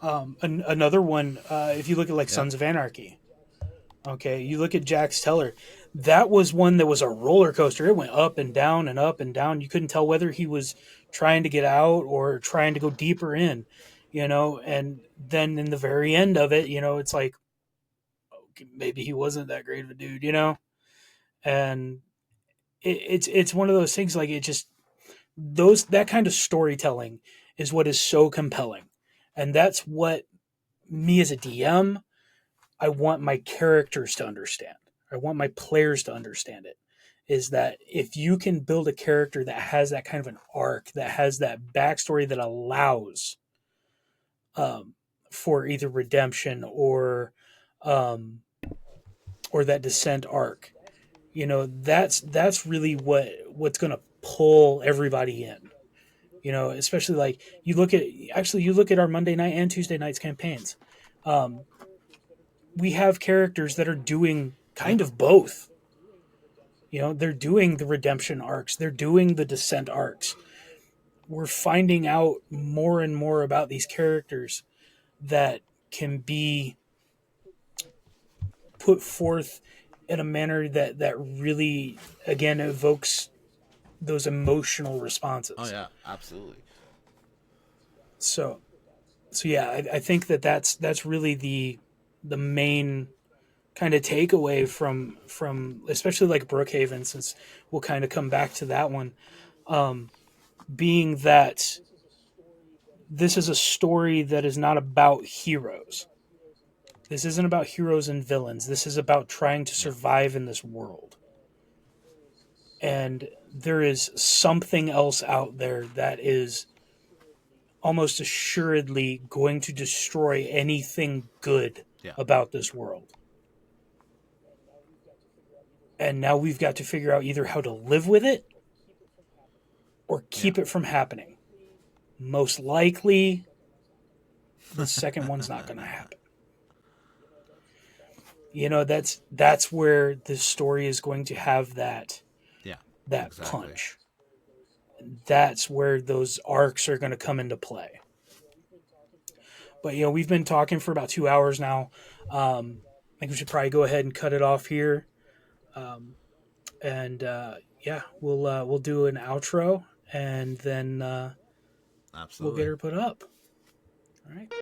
Another one, if you look at like yeah, Sons of Anarchy, okay, you look at Jax Teller. That was one that was a roller coaster. It went up and down and up and down. You couldn't tell whether he was trying to get out or trying to go deeper in, And then in the very end of it, it's like okay, maybe he wasn't that great of a dude. And it's one of those things like it just those that kind of storytelling is what is so compelling, and that's what me as a DM I want my characters to understand. I want my players to understand it. Is that if you can build a character that has that kind of an arc, that has that backstory that allows um, for either redemption um, or that descent arc, that's really what's going to pull everybody in. Especially like you look at our Monday night and Tuesday nights campaigns. Um, we have characters that are doing yeah, kind of both. They're doing the redemption arcs, they're doing the descent arcs. We're finding out more and more about these characters that can be put forth in a manner that really again evokes those emotional oh responses. yeah, absolutely. So yeah, I think that's really the main kind of takeaway from especially like Brookhaven, since we'll kind of come back to that one, um, being that this is a story that is not about heroes. This isn't about heroes and villains. This is about trying to Yeah, survive in this world. And there is something else out there that is almost assuredly going to destroy anything good yeah, about this world. And now we've got to figure out either how to live with it or yeah, keep it from happening. Most likely, the second one's not going to happen. That's where this story is going to have yeah. that Exactly. punch. That's where those arcs are going to come into play. But we've been talking for about 2 hours now. I think we should probably go ahead and cut it off here. Um, and yeah, we'll do an outro and then we'll get Absolutely. her put up. All right.